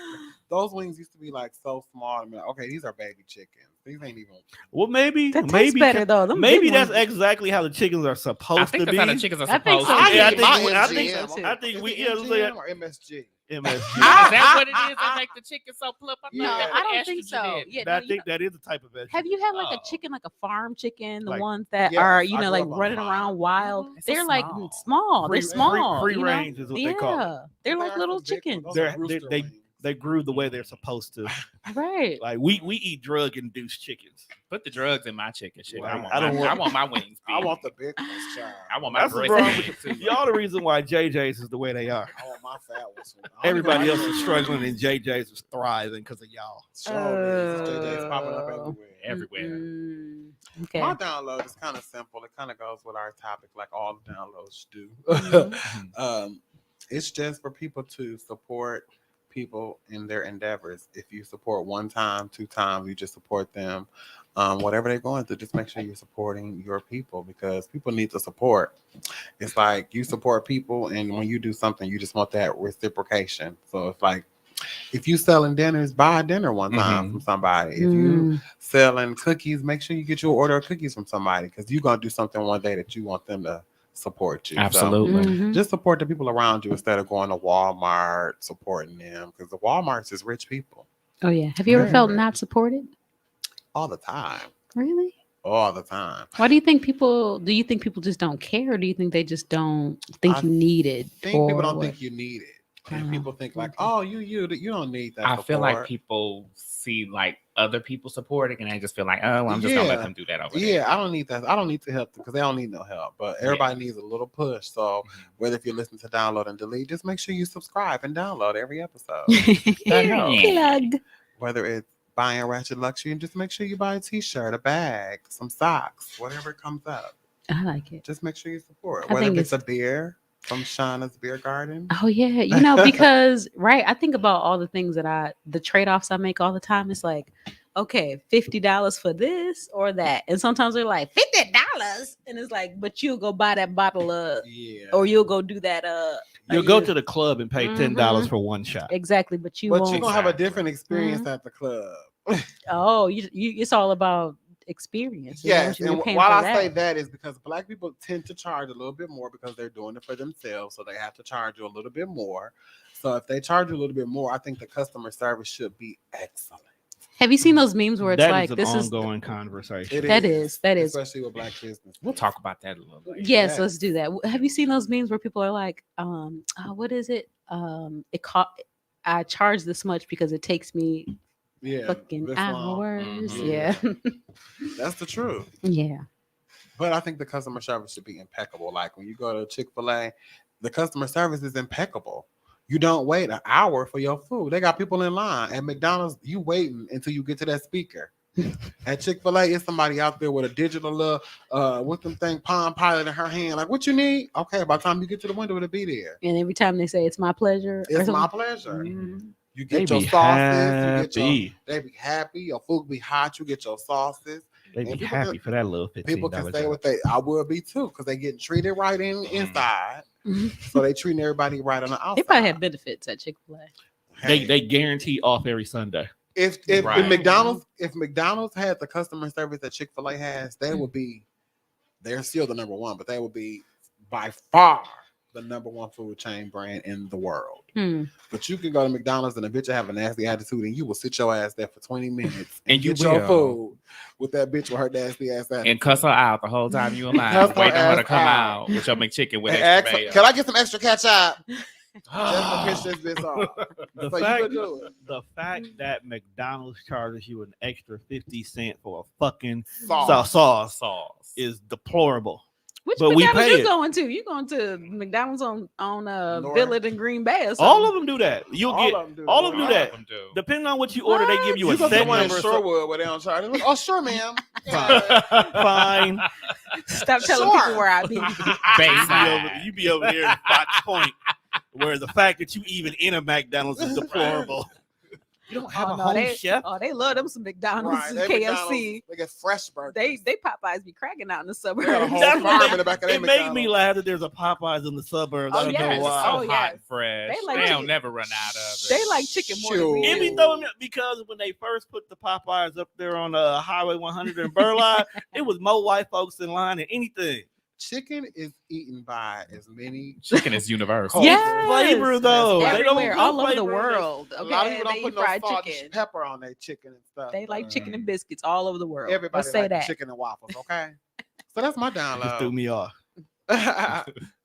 those wings used to be like so small. I'm like, okay, these are baby chickens. These ain't even. Well, maybe That tastes maybe better though. Them maybe big that's ones. exactly how the chickens are supposed I think to that's be. how the chickens are I think supposed so. to be. Yeah, I get think my we- I think- MGM. I think Is we- it yeah, let's say- MGM or MSG. MSG. Is that what it is that make the chicken so plump? I Yeah. No, thought they I put don't think estrogen so. in. Yeah, I no, think that is a type of vegetable. have you had like a Oh. chicken, like a farm chicken, the Like- ones that Yes, are I you know grew like up on running farm. around wild? Mhm. It's so They're like small. small. They're small. free you know? range is what they call it. Yeah, they're like They are little some big chickens. ones. Those are They're- rooster they- wings. They grew the way they're supposed to. Right. Like we eat drug induced chickens. Put the drugs in my chicken shit. Well, I don't I want- want my wings. I big. want the big ones, child. I want my That's what's breast wrong big, with too. y'all. The reason why JJ's is the way they are. I want my fat ones. I don't even Everybody like else is those. struggling, and JJ's is thriving because of y'all. Sure is. JJ's popping up everywhere. Everywhere. Mm, okay. My download is kind of simple. It kind of goes with our topic, like all the downloads do. Mhm. It's just for people to support people in their endeavors. If you support one time, 2 times, you just support them. Whatever they're going through, just make sure you're supporting your people because people need the support. It's like you support people, and when you do something, you just want that reciprocation. So it's like if you selling dinners, buy a dinner one time from somebody. If you Mm, selling cookies, make sure you get your order of cookies from somebody because you're gonna do something one day that you want them to support you. So Absolutely. mhm. just support the people around you instead of going to Walmart supporting them because the Walmarts is rich people Oh yeah. Have you ever Very felt rich. not supported? all the time. Really? All the time. Why do you think people? Do you think people just don't care? Or do you think they just don't think I you need it? Think people or don't what? think you need it. And Oh, people think like, okay. oh, you don't need that. I feel like support. people see like other people supporting and they just feel like, oh, well, I'm just gonna let Yeah. them do that over there. Yeah, I don't need that. I don't need to help because they don't need no help. But everybody needs a little push. So whether if you listen to download and delete, just make sure you subscribe and download every episode. That helps. Plug. Whether it's buying Ratchet Luxury, and just make sure you buy a t-shirt, a bag, some socks, whatever comes up. I like it. Just make sure you support. I Whether think if it's a beer from Shauna's Beer Garden. Oh yeah, you know because right, I think about all the things that the trade-offs I make all the time. It's like, okay, $50 for this or that, and sometimes they're like $50, and it's like, but you'll go buy that bottle of, Yeah. or you'll go do that. You'll go to the club and pay $10 for one shot. Exactly, but you But won't. you're gonna have a Exactly. different experience at the club. Oh, you it's all about experience. Yes, You're and paying while for I say that. that is because black people tend to charge a little bit more because they're doing it for themselves, so they have to charge you a little bit more. So if they charge you a little bit more, I think the customer service should be excellent. Have you seen those memes where it's That is like an this is ongoing conversation. That is. especially with black business. We'll talk about that a little later. yes, let's do that. Have you seen those memes where people are like, what is it? I charge this much because it takes me Yeah, fucking this long. hours. Mhm. Yeah. That's the truth. Yeah. But I think the customer service should be impeccable. Like when you go to Chick-fil-A, the customer service is impeccable. You don't wait an hour for your food. They got people in line. At McDonald's, you waiting until you get to that speaker. At Chick-fil-A, it's somebody out there with a digital with them thing Palm Pilot in her hand. Like, what you need? Okay, by the time you get to the window, it'll be there. And every time they say it's my pleasure, or It's my something- pleasure. Mhm. You They get your be sauces. You get your, happy. they be happy. Your food be hot. You get your sauces. They be And people happy for that little People $15 can say job. what they. I will be too, because they getting treated right inside. Mhm. So they treating everybody right on the outside. They probably have benefits at Chick-fil-A. Hey, They guarantee off every Sunday. if Right. McDonald's had the customer service that Chick-fil-A has, they would be. They're still the number one, but they would be by far the number one food chain brand in the world. Hmm. But you can go to McDonald's and a bitch will have a nasty attitude, and you will sit your ass there for 20 minutes And you get your will. food with that bitch with her nasty ass attitude. And cuss her out the whole time you in line, Cuss her waiting on her to ass come out. out with your McChicken with And extra ask her, mayo. can I get some extra ketchup? Just to piss this bitch off. The So you fact, could do it. the fact that McDonald's charges you an extra 50 cents for a fucking Sauce. sauce is deplorable. Which But we McDonald's pay you it. going to? You going to McDonald's on North. Village and Green Bay or something? All of them do that. You'll All get of them do all that. of them All do that. of them do. Depending on what you order, they give you You a go to the set one in number. So- Sherwood where they don't charge. They're like, oh, sure, ma'am. Yeah. Fine. Stop telling Sure. people where I be. Bayside. You be over there in Fox Point, where the fact that you even in a McDonald's is deplorable. You don't have Oh, a no, home they, chef. oh, they love them some McDonald's Right, and they KFC. McDonald's, they get fresh burgers. They Popeyes be cracking out in the They got a suburbs. whole That's farm what in the back of It their made me McDonald's. laugh that there's a Popeyes in the suburbs. Oh, I don't yes. know why. So Oh, hot yes. and fresh. They like They don't chicken. never run out of it. They like chicken more than we Sure. It be do. throwing up because when they first put the Popeyes up there on Highway 100 in Burleigh, it was more white folks in line than anything. Chicken is eaten by as many. Chicken is universal. cultures. Yes. Flavor though, they don't Everywhere, put all over the flavor in it. world. A lot of Okay, people they don't eat put no fried salt chicken. and pepper on their chicken and stuff. They like chicken and biscuits all over the world. Everybody Let's say like that. chicken and waffles. Okay, so that's my Just threw download. me off.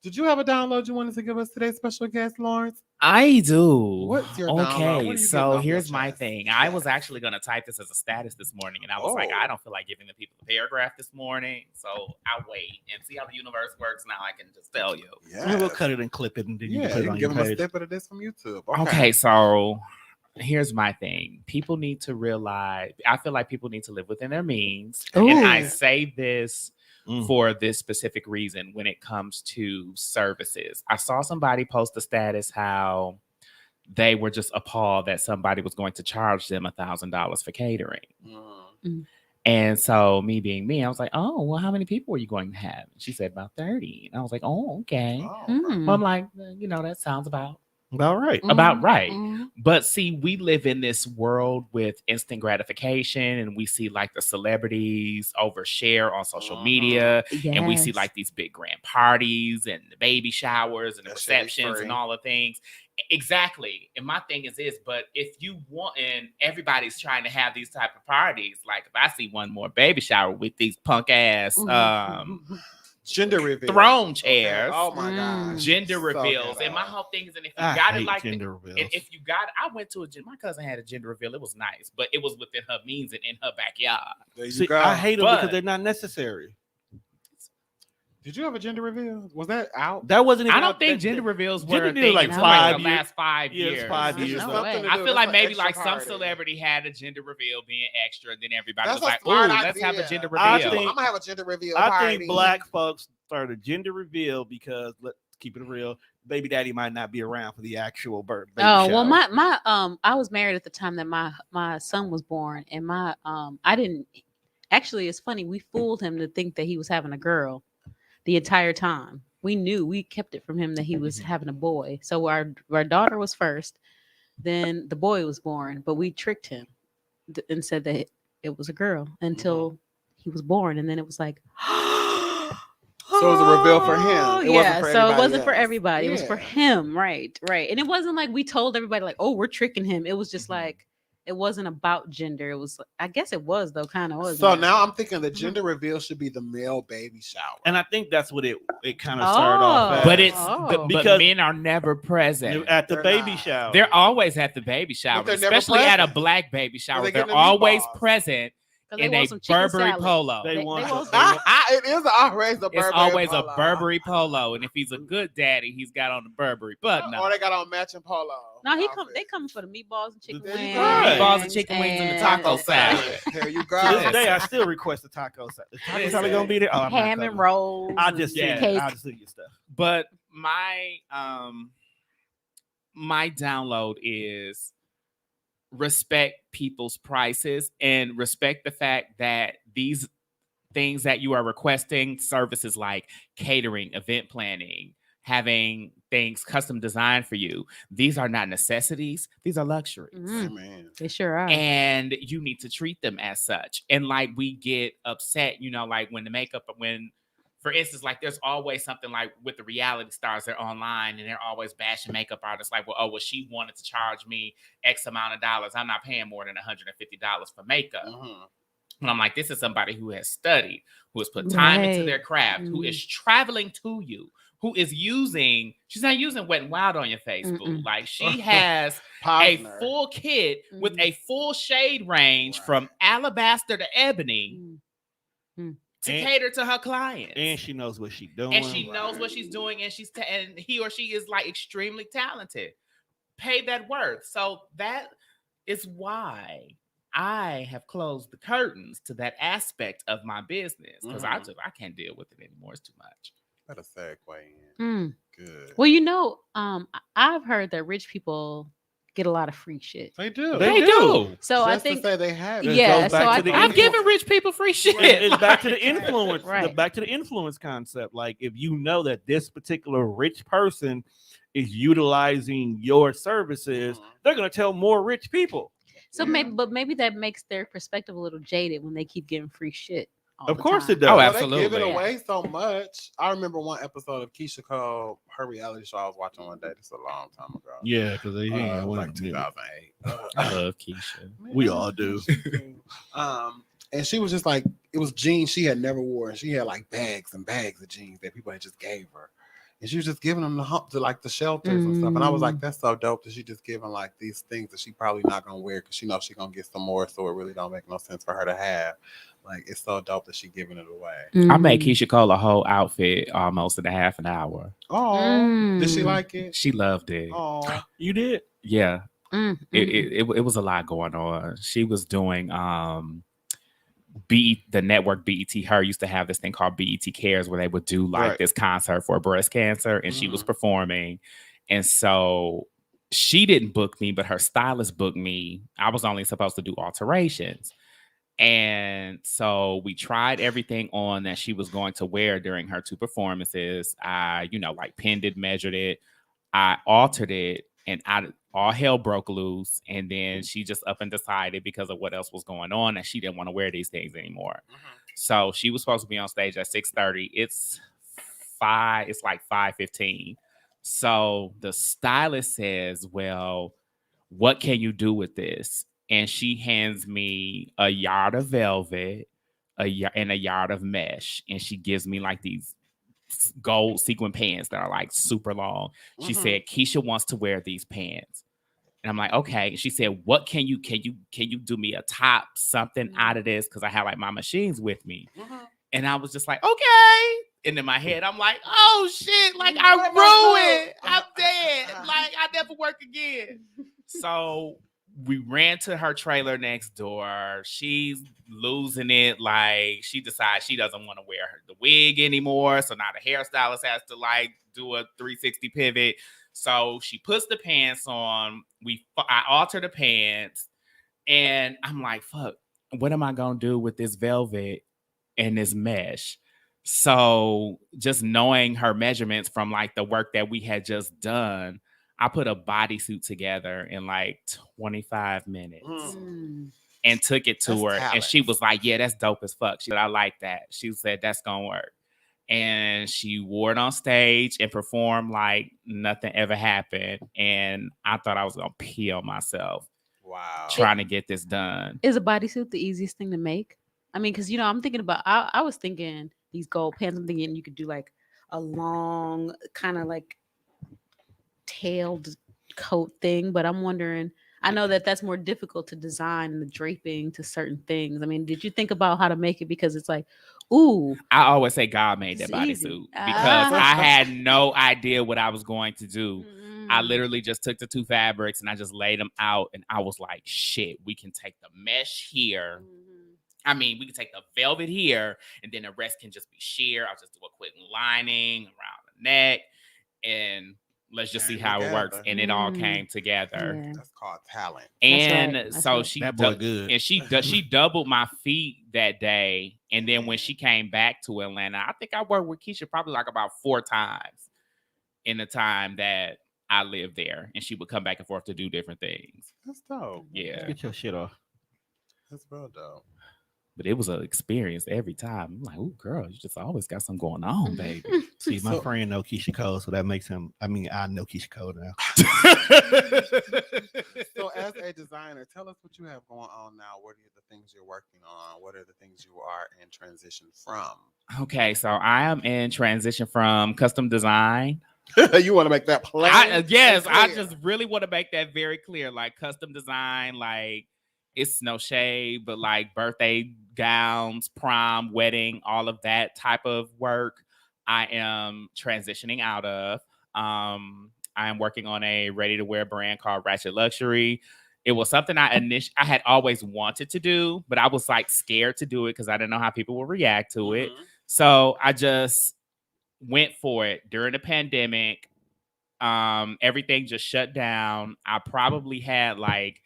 Did you have a download you wanted to give us today's special guest, Lawrence? I do. What's your download? What are Okay, you getting so off your here's my chest? thing. I was actually going to type this as a status this morning, and I was like, Oh. I don't feel like giving the people a paragraph this morning, so I'll wait and see how the universe works. Now I can just tell you. Yeah, We'll cut it and clip it, and then you yeah. can put it You on can your give them a page. snippet of this from YouTube. Okay, so here's my thing. People need to realize, I feel like people need to live within their means. And I Ooh. say this Mm. for this specific reason when it comes to services. I saw somebody post a status how they were just appalled that somebody was going to charge them $1,000 for catering. And so me being me, I was like, oh, well, how many people are you going to have? She said about 30. And I was like, oh, okay. Mm. Well, I'm like, that sounds about All right. about right. Mhm. But see, we live in this world with instant gratification, and we see like the celebrities overshare on social media, and we see Yes. like these big grand parties and the baby showers and the That shit is receptions free. and all the things. Exactly. And my thing is this, but if you want, and everybody's trying to have these type of parties, like if I see one more baby shower with these punk ass Gender reveal. throne Okay. chairs, Oh my Mm. god. gender So reveals, and my ghetto. whole thing is, and if you I got it hate like gender reveals. and if you got, I went to my cousin had a gender reveal. It was nice, but it was within her means and in her backyard. There you See, go. I hate them But- because they're not necessary. Did you have a gender reveal? Was that out? That wasn't. I even don't out- think that- gender reveals gender were a reveals thing like until 5 the years. last 5 Yeah, it's years. 5 It's years. just No something way. to I do. feel That's like an maybe extra like some party. celebrity had a gender reveal being extra, and then everybody That's was a like, smart "Oh, let's have a idea. gender I reveal." think- I'm gonna have a gender reveal I party. think black folks started a gender reveal because let's keep it real. Baby daddy might not be around for the actual birth. Baby Oh well, shower. my I was married at the time that my son was born, and my I didn't actually. It's funny, we fooled him to think that he was having a girl the entire time. We kept it from him that he was having a boy. So our daughter was first, then the boy was born, but we tricked him and said that it was a girl until he he was born, and then it was like. So it was a reveal for him. It wasn't yeah, for so it everybody wasn't for else. everybody. It was for Yeah. him, right? And it wasn't like we told everybody like, "Oh, we're tricking him." It was just Mhm. like it wasn't about gender. It was, I guess, it was though, kind of was. So now I'm thinking the gender reveal should be the male baby shower. And I think that's what it kind of started off Oh. as. But it's Oh. but Because- men are never present. At the They're baby not. shower. They're always at the baby shower, they're never especially at a present. black baby shower. they They're getting the always meatballs. present 'Cause they in a want some chicken Burberry salad. polo. They They want want the- It is always a Burberry It's always polo. a Burberry polo, and if he's a good daddy, he's got on the Burberry. But no, Or they got on matching polo. No, they outfits. coming for the meatballs and chicken There you wings. go. Meatballs and chicken wings and the taco salad. There you To this go. day, I still request the taco salad. The taco Listen. salad gonna be there. Oh, I'm not Ham and coming. rolls. I just Yeah. see cake. it. I just see your stuff. but my download is respect people's prices and respect the fact that these things that you are requesting, services like catering, event planning, having things custom designed for you, these are not necessities, these are luxuries. Mm, Man. they sure are. And you need to treat them as such. And like we get upset, like when the makeup, for instance, like there's always something like with the reality stars, they're online and they're always bashing makeup artists like, well, she wanted to charge me X amount of dollars. I'm not paying more than $150 for makeup. Mhm. And I'm like, this is somebody who has studied, who has put time into Right. their craft, who is traveling to you, who is she's not using Wet and Wild on your face, boo. Mm-mm. Like she has a Posner. full kit with Mhm. a full shade range Right. from alabaster to ebony Mm. to And- cater to her clients. And she knows what she's doing. And she knows what she's doing, and and he or she is like extremely talented. Pay that worth. So that is why I have closed the curtains to that aspect of my business because Mhm. I can't deal with it anymore. It's too much. What a segue in. Mm. Good. Well, I've heard that rich people get a lot of free shit. They do. They do. So I Just to think, say they have it. It yeah. goes So back I to the think I'm giving rich people free shit. It's back to the influence. Right. Back to the influence concept. Like if you know that this particular rich person is utilizing your services, Mhm. they're gonna tell more rich people. so. Yeah. Maybe that makes their perspective a little jaded when they keep getting free shit. all Of the course time. it does. Oh, Well, they give absolutely. it away so much. I remember one episode of Keisha Cole, her reality show I was watching one day. This is a long time ago. Yeah, because they It was like 2008. I love Keisha. We all do. And she was just like, it was jeans she had never worn. She had like bags and bags of jeans that people had just gave her. And she was just giving them to like the shelters and stuff. And I was like, that's so dope that she just giving like these things that she probably not gonna wear because she knows she gonna get some more. So it really don't make no sense for her to have. Like it's so dope that she giving it away. I made Mm. Keisha Cole a whole outfit almost in a half an hour. Oh, did she Mm. like it? She loved it. Oh, You did. Yeah. Mm, It was a lot going on. She was doing the network BET Her used to have this thing called BET Cares where they would do like Right. this concert for breast cancer and she was performing. And so she didn't book me, but her stylist booked me. I was only supposed to do alterations. And so we tried everything on that she was going to wear during her 2 performances. I, like pinned it, measured it, I altered it, and all hell broke loose. And then she just up and decided because of what else was going on that she didn't want to wear these things anymore. So she was supposed to be on stage at 6:30. It's like 5:15. So the stylist says, well, what can you do with this? And she hands me a yard of velvet, and a yard of mesh. And she gives me like these gold sequin pants that are like super long. She said, Keisha wants to wear these pants. And I'm like, okay. She said, what can you do me a top something out of this? Because I had like my machines with me. And I was just like, okay. And in my head, I'm like, oh shit, like I'm ruined. I'm dead. Like I never work again. So we ran to her trailer next door. She's losing it. Like she decides she doesn't want to wear the wig anymore. So now the hairstylist has to like do a 360 pivot. So she puts the pants on. I alter the pants. And I'm like, fuck, what am I going to do with this velvet and this mesh? So just knowing her measurements from like the work that we had just done, I put a bodysuit together in like 25 minutes. Mm. and took it to That's her. And talent. she was like, yeah, that's dope as fuck. She said, I like that. She said, that's going to work. And she wore it on stage and performed like nothing ever happened. And I thought I was going to pee on myself Wow. trying to get this done. Is a bodysuit the easiest thing to make? I mean, because I'm thinking about. I was thinking these gold pants. I'm thinking you could do like a long kind of like tailed coat thing, but I'm wondering. I know that that's more difficult to design the draping to certain things. I mean, did you think about how to make it? Because it's like, ooh, I always say God made that It's easy. bodysuit because Ah. I had no idea what I was going to do. I mm, literally just took the two fabrics and I just laid them out, and I was like, shit, we can take the mesh here. mhm. I mean, we can take the velvet here, and then the rest can just be sheer. I'll just do a quick lining around the neck, and let's just see Came how it works. together. And it all Mm. came together. Yeah. That's called talent. And right, that's so right. she That boy dou- good. and she doubled my feet that day. And then when she came back to Atlanta, I think I worked with Keisha probably like about 4 times in the time that I lived there. And she would come back and forth to do different things. That's dope. Yeah. Get your shit off. That's real dope. But it was an experience every time. I'm like, oh girl, you just always got something going on, baby. See, my So- friend know Keisha Cole, so that makes him. I mean, I know Keisha Cole now. So, as a designer, tell us what you have going on now. What are the things you're working on? What are the things you are in transition from? Okay, so I am in transition from custom design. You want to make that plain? Yes, and I clear. just really want to make that very clear. Like custom design, like it's no shade, but like birthday gowns, prom, wedding, all of that type of work, I am transitioning out of. I am working on a ready-to-wear brand called Ratchet Luxury. It was something I had always wanted to do, but I was like scared to do it because I didn't know how people would react to it. Mhm. So I just went for it during the pandemic. Everything just shut down. I probably had like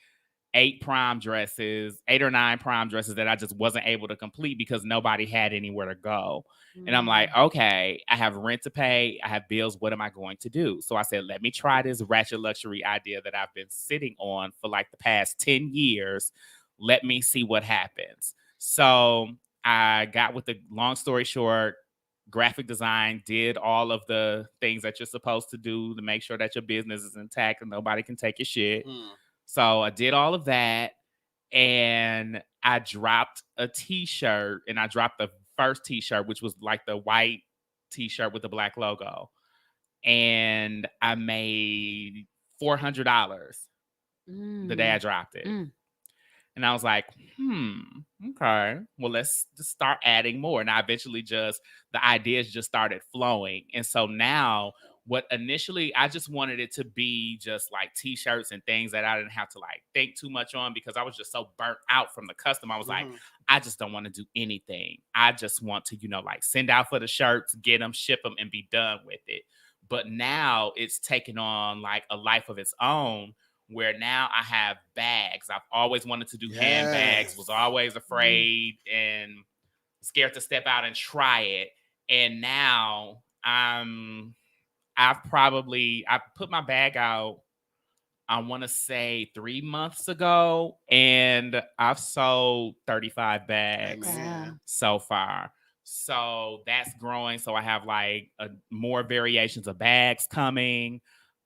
8 or 9 prom dresses that I just wasn't able to complete because nobody had anywhere to go. And I'm like, okay, I have rent to pay. I have bills. What am I going to do? So I said, let me try this Ratchet Luxury idea that I've been sitting on for like the past 10 years. Let me see what happens. So I got with the long story short, graphic design, did all of the things that you're supposed to do to make sure that your business is intact and nobody can take your shit. Mm. So I did all of that, and I dropped a t-shirt, and I dropped the first t-shirt, which was like the white t-shirt with the black logo. And I made $400 the day I dropped it. Mm. And I was like, okay, well, let's just start adding more. And I eventually the ideas just started flowing. And so now what initially I just wanted it to be just like t-shirts and things that I didn't have to like think too much on because I was just so burnt out from the custom. I was like, Mhm. I just don't want to do anything. I just want to, like send out for the shirts, get them, ship them, and be done with it. But now it's taken on like a life of its own where now I have bags. I've always wanted to do handbags, Yes. was always afraid and scared to step out and try it. And now I've put my bag out, I want to say 3 months ago, and I've sold 35 bags Amen. so far. So that's growing. So I have like more variations of bags coming.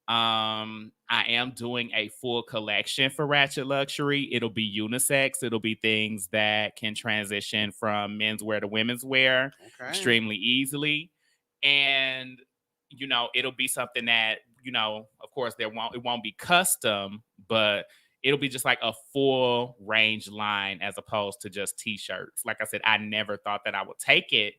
I am doing a full collection for Ratchet Luxury. It'll be unisex. It'll be things that can transition from menswear to women's wear Okay. extremely easily. And it'll be something that, of course it won't be custom, but it'll be just like a full range line as opposed to just t-shirts. Like I said, I never thought that I would take it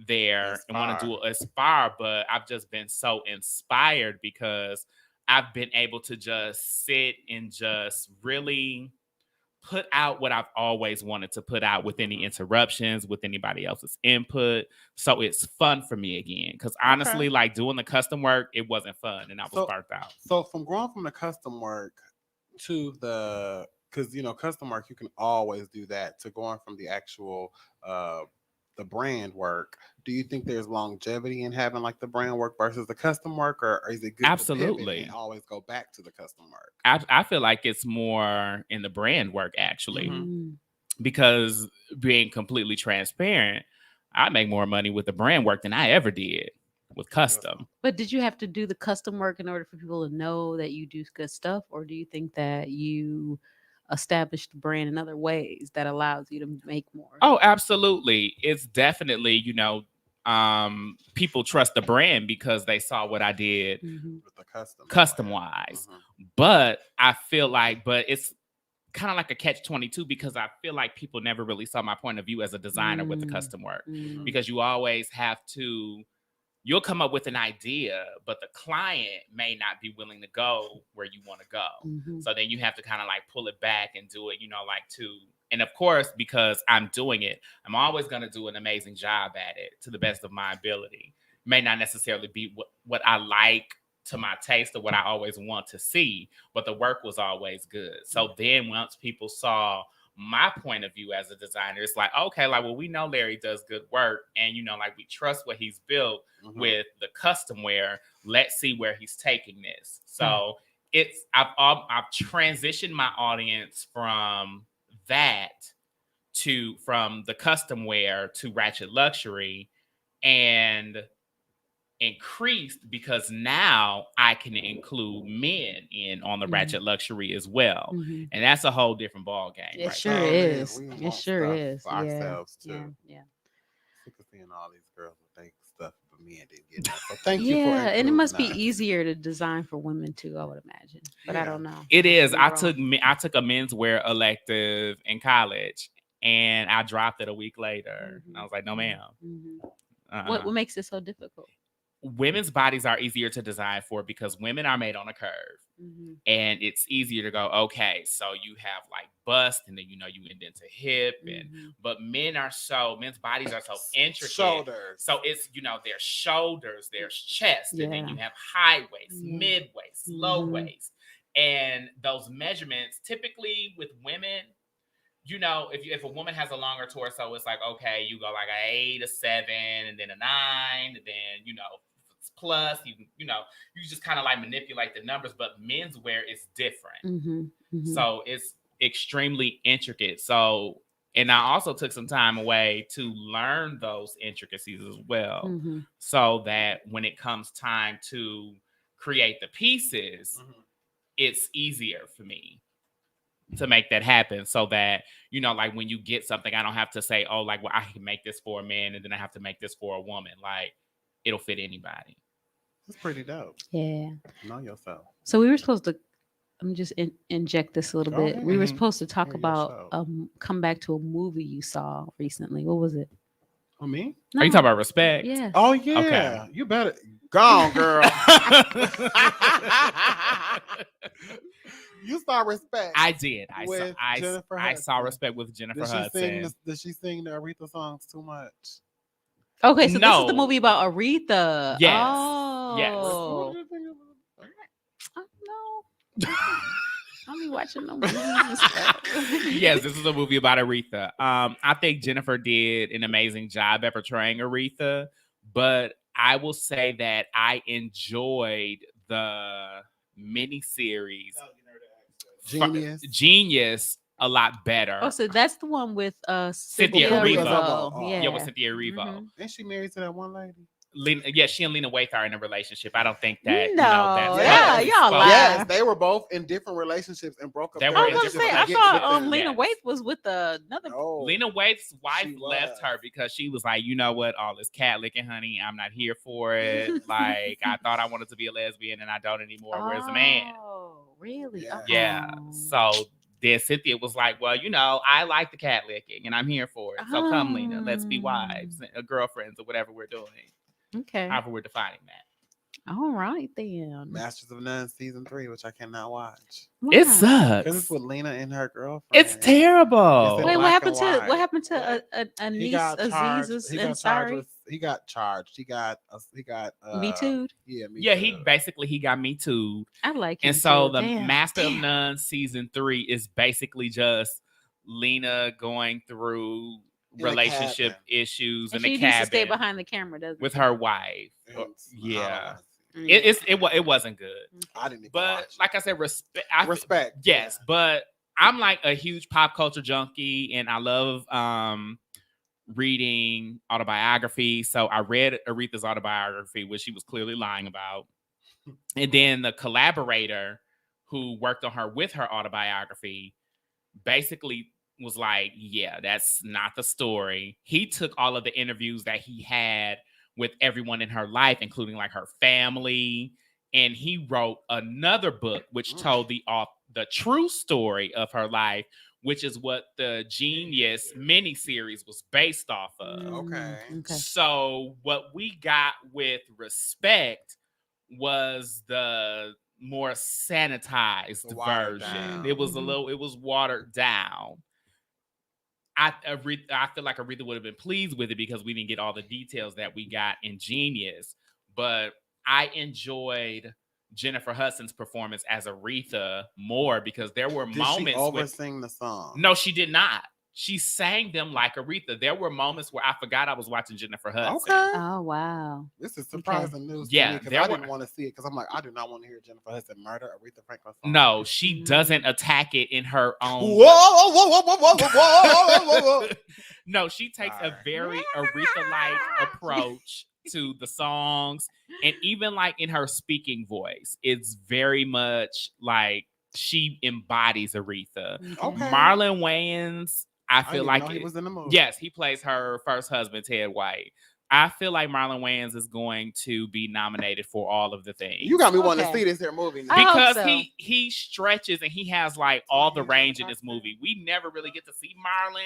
there and want to do Aspire, but I've just been so inspired because I've been able to just sit and just really put out what I've always wanted to put out with any interruptions, with anybody else's input. So it's fun for me again. Because honestly, like doing the custom work, it wasn't fun and I was burnt out. So from going from the custom work to because custom work, you can always do that, to going from the actual the the brand work, do you think there's longevity in having like the brand work versus the custom work, or is it good to pivot Absolutely. and always go back to the custom work? I feel like it's more in the brand work actually, Mhm. because being completely transparent, I make more money with the brand work than I ever did with custom. But did you have to do the custom work in order for people to know that you do good stuff, or do you think that you established the brand in other ways that allows you to make more? Oh, absolutely. It's definitely, people trust the brand because they saw what I did Mhm. With the custom wise. Mhm. But I feel like, it's kind of like a catch-22 because I feel like people never really saw my point of view as a designer with the Mm. custom work, Mm. because you always have to, you'll come up with an idea, but the client may not be willing to go where you want to go. Mhm. So then you have to kind of like pull it back and do it, and of course, because I'm doing it, I'm always going to do an amazing job at it to the best of my ability. May not necessarily be what I like to my taste or what I always want to see, but the work was always good. So then once people saw my point of view as a designer, it's like, okay, like, well, we know Larry does good work, and like we trust what he's built Mhm. with the custom wear. Let's see where he's taking this. So I've transitioned my audience from the custom wear to Ratchet Luxury, and increased because now I can include men in on the Mhm. Ratchet Luxury as well. Mhm. And that's a whole different ball game. It right sure there. Oh, man, is. we It want sure stuff is. for Yeah. ourselves, Yeah. too. Yeah. Sick of seeing all these girls with their stuff, but men didn't get that. So thank you for Yeah, and it must be including us. easier to design for women too, I would imagine. But I Yeah. don't know. It is. Could be I wrong. took a menswear elective in college, and I dropped it a week later. Mhm. I was like, no, ma'am. Mhm. Uh-uh. What makes it so difficult? Women's bodies are easier to design for because women are made on a curve. Mhm. And it's easier to go, okay, so you have like bust, and then you indent to hip, Mhm. but men's bodies are so intricate. Shoulders. So it's there's shoulders, there's chest, and then Yeah. you have high waist, Yeah. mid waist, low Mhm. waist. And those measurements typically with women, if a woman has a longer torso, it's like, okay, you go like an 8, a 7, and then a 9, and then it's plus, you just kind of like manipulate the numbers. But menswear is different. Mhm. Mhm. So it's extremely intricate. So, and I also took some time away to learn those intricacies as well, Mhm. so that when it comes time to create the pieces, Mhm. it's easier for me to make that happen, so that like when you get something, I don't have to say, oh, like, well, I can make this for a man and then I have to make this for a woman. Like, it'll fit anybody. That's pretty dope. Yeah. Know yourself. So we were supposed to. Let me just inject this a little Go bit. ahead. We were Mhm. supposed to talk Hear your about show. come back to a movie you saw recently. What was it? Oh, me? Are you No. talking about Respect? Yeah. Oh, yeah. You better. Go on, girl. You saw Respect. I did. With Jennifer I saw Hudson. Respect with Jennifer Did she Hudson. sing the Aretha songs too much? Okay, so this is the No. movie about Aretha. Yes. Oh. Yes. What did you think of it? No. I'll be watching no movies and stuff. Yes, this is a movie about Aretha. I think Jennifer did an amazing job at portraying Aretha, but I will say that I enjoyed the miniseries Genius a lot better. Oh, so that's the one with Cynthia Erivo. Erivo. Oh. Yeah. Yeah, with Cynthia Erivo. Mhm. Ain't she married to that one lady? She and Lena Waithe are in a relationship. I don't think that No, that's yeah, publicly y'all spoken. lie. Yes, they were both in different relationships and broke up. They their were I in was gonna relationship say, to I get thought with them. Lena Yes. Waithe was with another. No. Lena Waithe's wife She left was. her because she was like, you know what, all this cat licking, honey, I'm not here for it. Like, I thought I wanted to be a lesbian and I don't anymore. Where's the man? Oh, really? Yeah. Yeah. Oh. So then Cynthia was like, well, I like the cat licking and I'm here for it. So come, Lena, let's be wives, girlfriends, or whatever we're doing. Okay. However we're defining that. All right then. Masters of None season 3, which I cannot watch It Why? sucks. because it's with Lena and her girlfriend. It's terrible. It's in Wait, what black happened and to white. what happened to What? Anise He got charged. Aziz He and got charged Sorry? with. He got charged. He got. Me Too. Yeah, me Yeah, too. he got me too. I like him. And so too. the Damn, Master of damn. None season 3 is basically just Lena going through In a relationship cabin. issues And in she the needs to stay cabin behind the camera, doesn't with she? her wife. And I don't Yeah, wanna see it wasn't good. I didn't even But watch like I said, respect. yes, yeah. but I'm like a huge pop culture junkie, and I love reading autobiography. So I read Aretha's autobiography, which she was clearly lying about. And then the collaborator who worked on her with her autobiography basically was like, yeah, that's not the story. He took all of the interviews that he had with everyone in her life, including like her family, and he wrote another book which told the true story of her life, which is what the Genius miniseries was based off of. Okay. So what we got with Respect was the more sanitized The watered version. down. It was it was watered down. I feel like Aretha would have been pleased with it because we didn't get all the details that we got in Genius. But I enjoyed Jennifer Hudson's performance as Aretha more because there were Did moments she when oversing the song? no, she did not. She sang them like Aretha. There were moments where I forgot I was watching Jennifer Hudson. Okay. Oh wow. This is surprising news to Yeah, me because there I didn't were- want to see it because I'm like, I do not want to hear Jennifer Hudson murder Aretha Franklin song. No, she doesn't attack it in her own. Whoa, whoa, whoa, whoa, whoa, whoa, whoa, whoa. No, she takes a Sorry. very Aretha-like approach to the songs, and even like in her speaking voice, it's very much like she embodies Aretha. Okay. Marlon Wayans, I feel didn't like know he was in the movie. yes, he plays her first husband, Ted White. I feel like Marlon Wayans is going to be nominated for all of the things. You got me wanting to Okay. see this here movie now. I hope because so. he stretches and he has like all the range in this movie. We never really get to see Marlon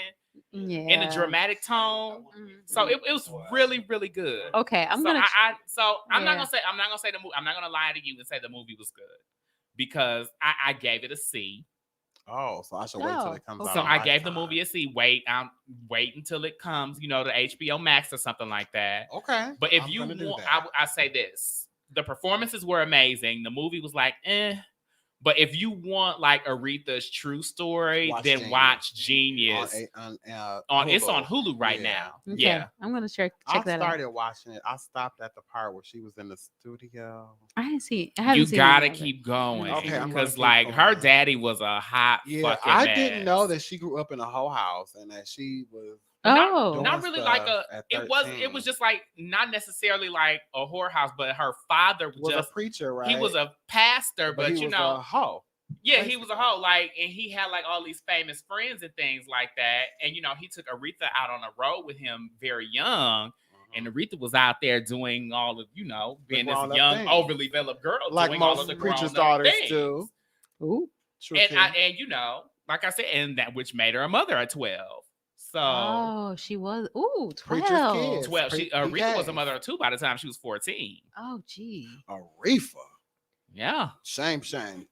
Yeah. in a dramatic tone, Mhm. so it was really really good. Okay, I'm so gonna. I'm not Yeah. gonna say the movie. I'm not gonna lie to you and say the movie was good because I gave it a C. Oh, so I should wait till it comes Oh, out. So on I gave the Lifetime. movie a C. Wait until it comes, to HBO Max or something like that. Okay. But if I'm you gonna do want, that. I say this: the performances were amazing. The movie was like, eh. But if you want like Aretha's true story, Watch then Genius. watch Genius. It's on Hulu right Yeah. now. Okay, Yeah. I'm gonna check I that out. started watching it. I stopped at the part where she was in the studio. I didn't see. I haven't You seen gotta any of it. keep going. Okay, I'm gonna because keep like her going. daddy was a hot Yeah, fucking I mess. didn't know that she grew up in a whole house and that she was Oh, not doing really like stuff a at it 13. was just like not necessarily like a whorehouse, but her father was just a preacher, right? he was a pastor, but, he you was know a hoe. yeah, he was a hoe. Like, and he had like all these famous friends and things like that. And he took Aretha out on a road with him very young. And Aretha was out there doing all of, being this grown-up young, things. overly developed girl, Like doing all most of the preachers' grown-up daughters things. do. ooh. True. And Kim. like I said, and that which made her a mother at 12. So Oh, she was. Ooh, Preacher's 12. kids. 12. Aretha was a PKs. mother of 2 by the time she was 14. Oh, gee. Aretha. Yeah. Shame.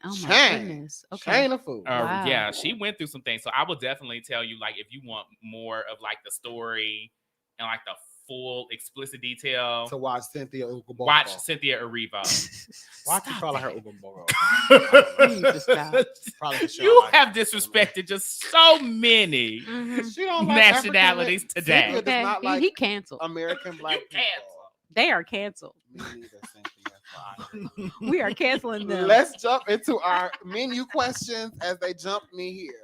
Oh my Shame. goodness. Okay. Shame the fool. Wow. Yeah, she went through some things. So I will definitely tell you, like, if you want more of like the story and like the full explicit detail, To watch Cynthia Uguboko. watch Cynthia Erivo. Why you Stop calling her it. Uguboko? need to stop. Probably 'cause she You don't like have African disrespected just so many. Mhm. She don't like Nationalities African- today. Cynthia does Okay. not like he canceled. American black You people. canceled. They are canceled. Me neither, Cynthia. Fine. We are canceling them. Let's jump into our menu questions as they jump me here.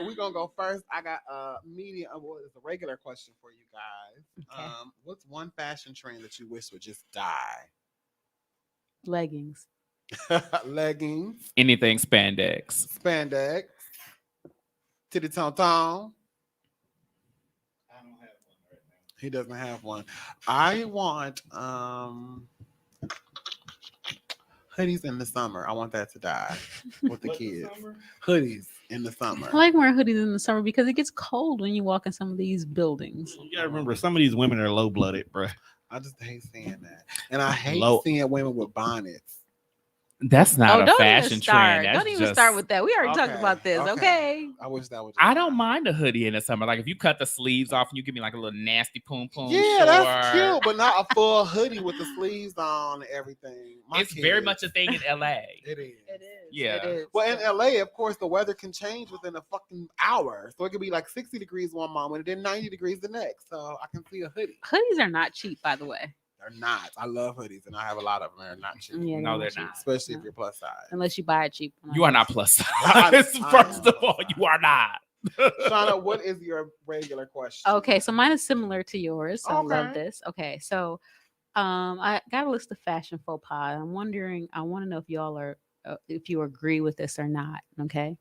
We're gonna go first. I got a medium. Well, it's a regular question for you guys. Okay. What's one fashion trend that you wish would just die? Leggings. Leggings, Anything spandex. spandex, titty tom tom. He doesn't have one. I want hoodies in the summer. I want that to die with the kids. Hoodies in the summer. I like wearing hoodies in the summer because it gets cold when you walk in some of these buildings. You gotta remember, some of these women are low blooded, bro. I just hate seeing that. And I hate Low- seeing women with bonnets. That's not a don't fashion even start. trend. That's Don't even just, start with that. We already talked Okay, about this. okay. Okay. I wish that was. I don't mind a hoodie in the summer. Like if you cut the sleeves off and you give me like a little nasty poom poom. Yeah, that's short. cute, but not a full hoodie with the sleeves on and everything. My It's very kids- much a thing in LA. It is. It is. Yeah. It is. Well, in LA, of course, the weather can change within a fucking hour. So it could be like 60 degrees one moment and then 90 degrees the next. So I can see a hoodie. Hoodies are not cheap, by the way. They're not. I love hoodies and I have a lot of them. They're not cheap. Yeah, No, they're cheap. not. Especially No. if you're plus size. Unless you buy it cheap. You are not plus I- size. I First am of all, plus you are not. Shauna, what is your regular question? Okay, so mine is similar to yours. So I love Okay. this. Okay, so I got a list of fashion faux pas. I'm wondering, I want to know if y'all are, if you agree with this or not. Okay,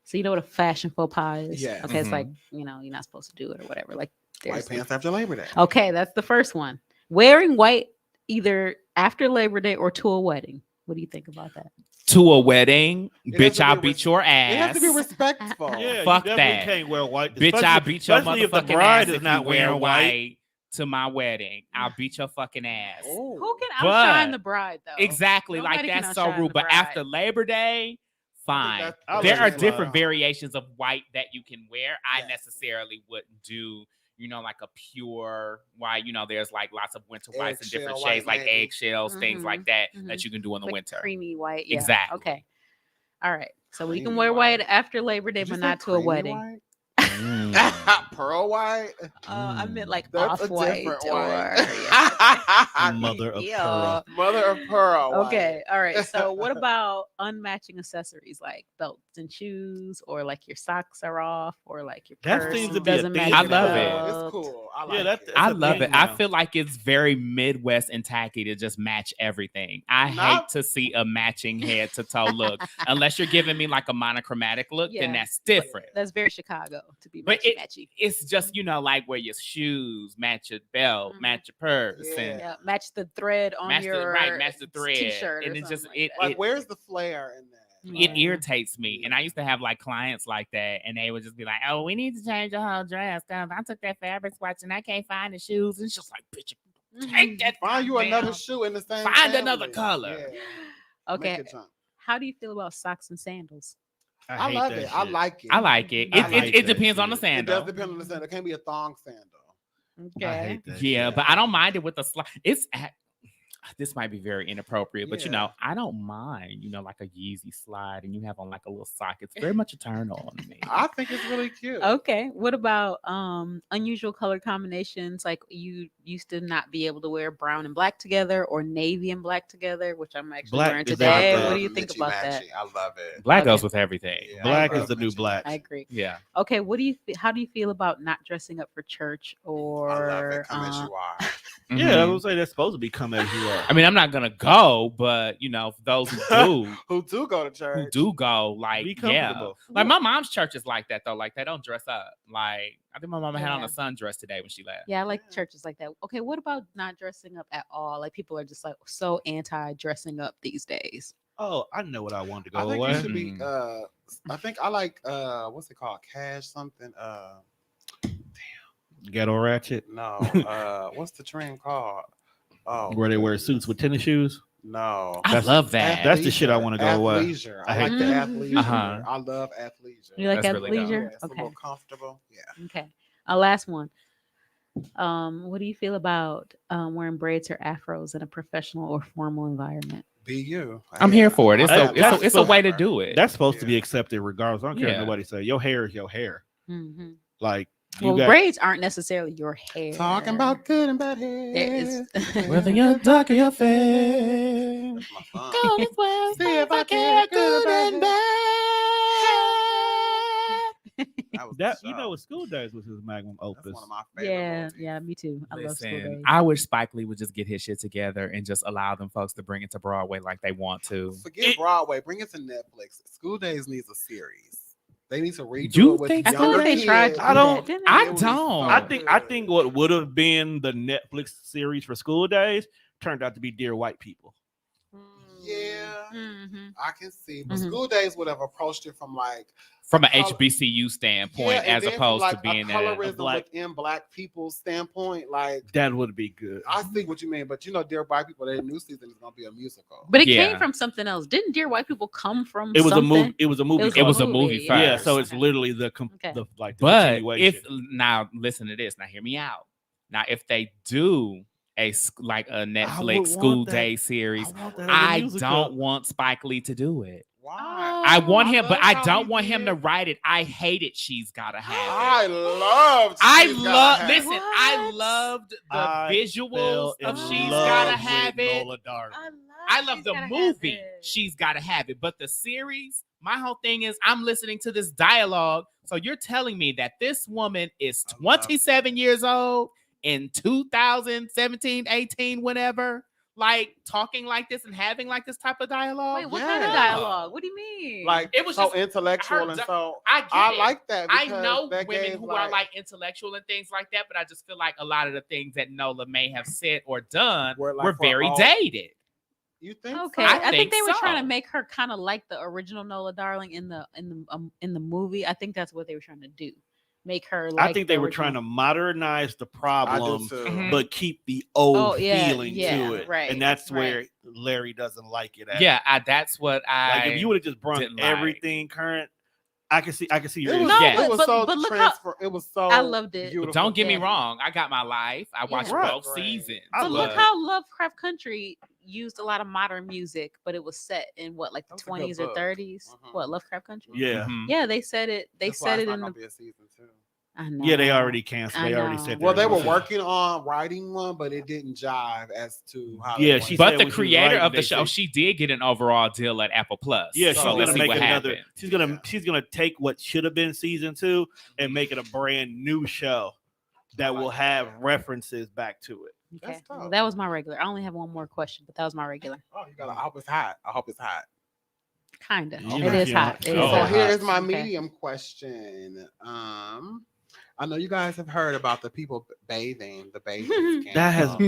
so you know what a fashion faux pas is? Yes. Okay, it's Mhm. like, you're not supposed to do it or whatever. Like, White there's pants after Labor Day. okay, that's the first one. Wearing white either after Labor Day or to a wedding. What do you think about that? To a wedding, It bitch, has to I'll be beat your It has ass. to be respectful. Yeah, Fuck you definitely that. can't wear white. Bitch, I'll especially- beat your especially if the motherfucking bride ass is if not you wear wearing white. to my wedding. I'll beat your fucking ass. Ooh. Who can But- outshine the bride though? Exactly. Nobody Like can that's so outshine rude. the But bride. after Labor Day, fine. I There like are it. different variations of white that you can wear. I Yes. necessarily wouldn't do, like a pure white. There's like lots of winter whites and different Eggshell shades, white, like maybe. eggshells, things like that, that you can do in the Like winter. creamy white. Yeah. Exactly. Okay. All right. So we can Creamy wear white. white after Labor Day, Did you but say not to a creamy wedding. white? Mm. Pearl white? I meant like That's off a white different or white. Mother of Yeah. pearl. Mother of pearl. white. Okay. All right. So what about unmatching accessories like belts and shoes, or like your socks are off, or like your That purse seems to be a doesn't thing match I your love it. belt? It's cool. I Yeah, like that- it. that's I a love thing it. I now. feel like it's very Midwest and tacky to just match everything. I hate Not- to see a matching head to toe look. Unless you're giving me like a monochromatic look, then Yeah, that's different. That's very Chicago to be But matchy matchy. It's just, like where your shoes match your belt, Mhm. match your purse, Yeah. and Yeah, match the thread on match your the thread. t-shirt, And or it just something like it, that. Like, where's the flair in that? it Yeah. irritates me. And I used to have like clients like that, and they would just be like, "Oh, we need to change your whole dress because I took that fabric swatch and I can't find the shoes." And it's just like, bitch, take that. Find you goddamn- another shoe in the same. Find another family. color. Yeah. Okay. Make it jump. How do you feel about socks and sandals? I hate love that it. I shit. like it. I like it. I It, like it, it that depends on the shit. It sandal. does depend on the sandal. It can't be a thong sandal. Okay. I hate that. Yeah, shit. but I don't mind it with the slide. This might be very inappropriate, but Yeah. I don't mind, like a Yeezy slide and you have on like a little sock. It's very much a turn on to me. I think it's really cute. Okay. What about unusual color combinations? Like you used to not be able to wear brown and black together, or navy and black together, which I'm actually Black wearing is today. everything. What do you think about that? I love it. Black Okay. goes with everything. Yeah, Black I is love the new matchy black. I matchy. agree. Yeah. Okay. How do you feel about not dressing up for church, or I love it. Come as you are. Yeah, I Mhm. would say that's supposed to be come as you are. I mean, I'm not gonna go, but for those who Who do go to church? who do go, like, Be yeah. comfortable. Like my mom's church is like that though. Like they don't dress up. Like I think my mama had on Yeah. a sundress today when she left. Yeah, I like Yeah. churches like that. Okay, what about not dressing up at all? Like people are just like so anti dressing up these days. Oh, I know what I want to I go think away. you should be. I think I like. What's it called? Cash something. Ghetto ratchet, No. What's the trend called? Oh, where they wear suits with tennis shoes. No. I That's- love that. that's the shit I wanna go away. Athleisure. I I hate like the that. athleisure. Uh-huh. I love athleisure. You like That's really dope. athleisure? Yeah, it's a Okay. little comfortable. Yeah. Okay. Last one. What do you feel about wearing braids or afros in a professional or formal environment? Be you. I'm here for it. It's That- that's a way to do it. That's supposed to be accepted regardless. I don't care Yeah. what nobody say. Your hair is your hair. Mhm. Like you Well, got braids aren't necessarily your hair. Talking about good and bad hair. There is- Whether you're dark or you're fair. That's my song. Go this way, See if I care good and That was that. the You show. know, what School Days was his magnum That's opus. one of my favorite Yeah, movies. yeah, me too. I love school Listen, days. I wish Spike Lee would just get his shit together and just allow them folks to bring it to Broadway like they want to. Forget Broadway. Bring it to Netflix. School Days needs a series. They need to redo You it with think I feel younger like they kids. tried to I do don't- that, didn't I they? It was don't. so I good. think what would have been the Netflix series for School Days turned out to be Dear White People. Mm. Yeah, Mm-hmm. I can see. But Mhm. School Days would have approached it from like From an color- HBCU standpoint, and as then from, opposed like, to being a that. colorism black- within black people's standpoint. Like That would be good. I see what you mean, but Dear White People, their new season is gonna be a musical. But it Yeah. came from something else. Didn't Dear White People come from It was a something? movie. It was a movie. It was a movie, movie Yeah, first. so it's Okay. literally the Okay. the But continuation. if now listen to this, now hear me out. Now, if they do like a Netflix want school that. day series, want that as a I musical. don't want Spike Lee to do it. Why? I want I him, but love I how don't he want him to did. wait it. I hated She's Gotta Have I It. loved. I She's Gotta love. Have Listen, It. I What? loved the I visuals fell in of She's love Gotta with Have It. Nola Darling. I love the movie. She's Gotta Have It, but the series, my whole thing is I'm listening to this dialogue. So you're telling me that this woman is 27 years old in 2017, 18, whenever, like talking like this and having like this type of dialogue. Wait, what kind of Yeah. dialogue? What do you mean? Like It was so just intellectual her and di- so I get I it. like that. I because know that women gave, who are like intellectual and things like that, but I just feel like a lot of the things that Nola may have said or done Were, like, were for very all- dated. You think? okay, so? I think think they were trying so. to make her kind of like the original Nola Darling in the movie. I think that's what they were trying to do. Make her like I think they were trying to modernize the I do problem, too. Mhm. but keep the old Oh, yeah, feeling yeah, to it. right, And that's right. where Larry doesn't like it at. Yeah, that's what Like if you would have just brought didn't like. everything current, I can see your It was, issue. Yeah. it was but- so but look how- transfer. It was so. I loved it. beautiful. Don't get me Yeah. wrong. I got my life. I watched Yeah. both Right. seasons. I But love look it. how Lovecraft Country used a lot of modern music, but it was set in what, like the That was a good 20s or book. 30s. Mhm. What, Lovecraft Country? Yeah. Mhm. Yeah, they said it. They That's why said it's it not in gonna the. be a season 2. I know. Yeah, they already canceled. I They already know. said. Well, they were was- working on writing one, but it didn't jive as to how. Yeah, they she wanted said But to the when she was creator writing, of the they show, said- she did get an overall deal at Apple Plus. Yeah, So she's we'll gonna see make what another. happens. She's gonna take what should have been season 2 and make it a brand new show that will have references back to it. Okay. That's Well, tough. that was my regular. I only have one more question, but that was my regular. Oh, you gotta. I hope it's hot. I hope it's hot. Kinda. You It know, is you know. hot. It is Oh, So hot. here's my Okay. medium question. I know you guys have heard about the people bathing, the bathing scandal.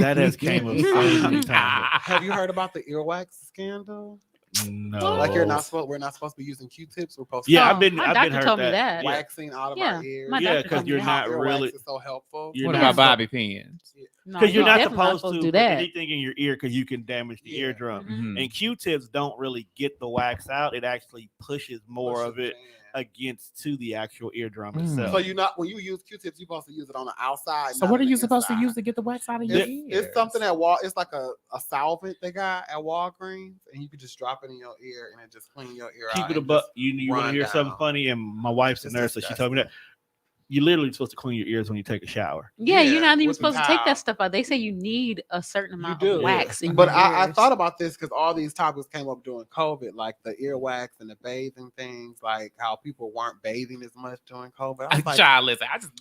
That has came up so many times. Have you heard about the earwax scandal? No, Like we're not supposed to be using Q-tips. We're supposed to Yeah, Oh, I've been my heard doctor told me that. that. Yeah. waxing out of Yeah, our ears. my Yeah, doctor because told me you're that. not Earwax really. is so helpful. You're What not about supposed- Bobby pins? No, Because you're not definitely supposed to do put that. anything in your ear because you can damage the Yeah. eardrum. Mhm. And Q-tips don't really get the wax out; it actually pushes more of it against to the actual eardrum Mm. itself. So you not when you use Q-tips, you're supposed to use it on the outside. So not what are on the you supposed to inside. use to get the wax out of your It's, ears? it's something at It's like a solvent they got at Walgreens, and you can just drop it in your ear, and it just clean your ear out. Keep it a and buck. just You want to run hear something down. funny? And my wife's a It's nurse, so she told me that you're literally supposed to clean your ears when you take a shower. Yeah, you're Yeah, not even with the supposed to take towel. that stuff out. They say you need a certain You amount do. of wax in But your I ears. thought about this because all these topics came up during COVID, like the earwax and the bathing things, like how people weren't bathing as much during COVID. I was like, Child, listen, I just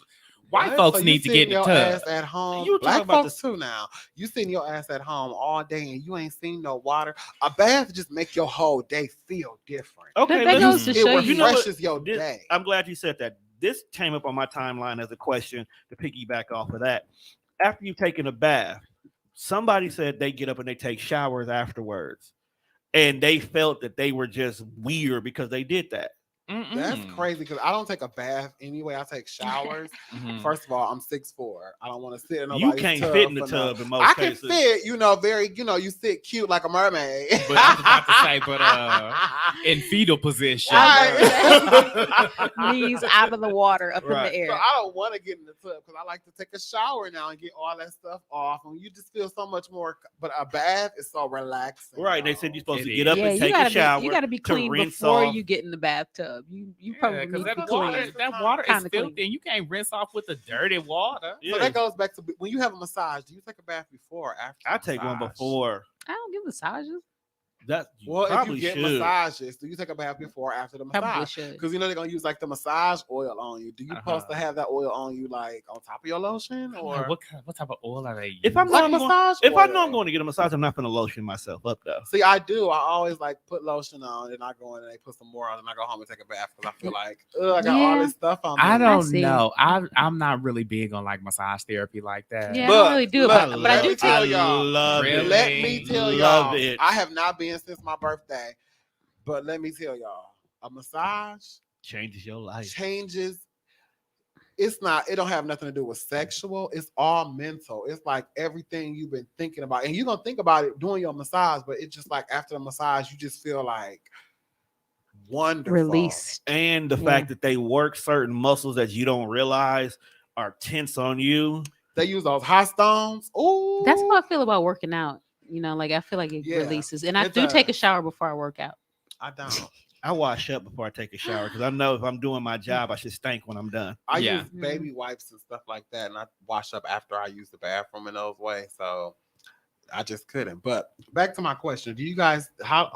white what? folks So you need to sitting get in the your tub. ass at home. You were Black talking about folks too now. You sitting your ass at home all day and you ain't seen no water. A bath just make your whole day feel different. Okay, that goes listen, to It show you. refreshes your This- day. I'm glad you said that. This came up on my timeline as a question to piggyback off of that. After you've taken a bath, somebody said they get up and they take showers afterwards, and they felt that they were just weird because they did that. That's Mm-mm. crazy because I don't take a bath anyway. I take showers. Mhm. First of all, I'm 6'4". I don't want to sit in You nobody's can't tub fit in the for no- tub in most I can cases. fit, you sit cute like a mermaid. But I was about to say, in fetal position. Knees out of the water, up in Right. the air. So I don't want to get in the tub because I like to take a shower now and get all that stuff off, and you just feel so much more. But a bath is so relaxing. Right? They said you're supposed It to get is. up yeah, and you take gotta a shower. be, you gotta be to clean rinse before off. you get in the bathtub. You Yeah, probably because need to that be water, clean. that water is Kinda clean. filthy, and you can't rinse off with the dirty water. Yeah. So that goes back to when you have a massage. Do you take a bath before or after? I the take one massage? before. I don't give massages. That you Well, if probably you get should. massages, do you take a bath before or after the Probably massage? should. Because they're gonna use like the massage oil on you. Do you supposed to Uh-huh. have that oil on you like on top of your lotion or What type of oil are they? If I'm like not massage? If I know oil? I'm going to get a massage, I'm not going to lotion myself up though. See, I do. I always like put lotion on, and I go in and they put some more on, and I go home and take a bath because I feel like, I got all Yeah. this stuff on me. I don't see. know. I'm not really big on like massage therapy like that. Yeah, I But don't really do it, look, but I let do me tell take. y'all. love Really? it. Let me tell Love y'all, it. I have not been men since my birthday. But let me tell y'all, a massage Changes your life. changes. It's not, it don't have nothing to do with sexual. It's all mental. It's like everything you've been thinking about. And you're gonna think about it doing your massage, but it's just like after the massage, you just feel like wonderful. Released. And the Yeah. fact that they work certain muscles that you don't realize are tense on you. They use those hot stones. Ooh. That's how I feel about working out. You know, like I feel like it Yeah, releases. And I it do take a does. shower before I work out. I don't. I wash up before I take a shower because I know if I'm doing my job, I should stink when I'm done. I Yeah. use baby wipes and stuff like that, and I wash up after I use the bathroom in those ways. So I just couldn't. But back to my question: do you guys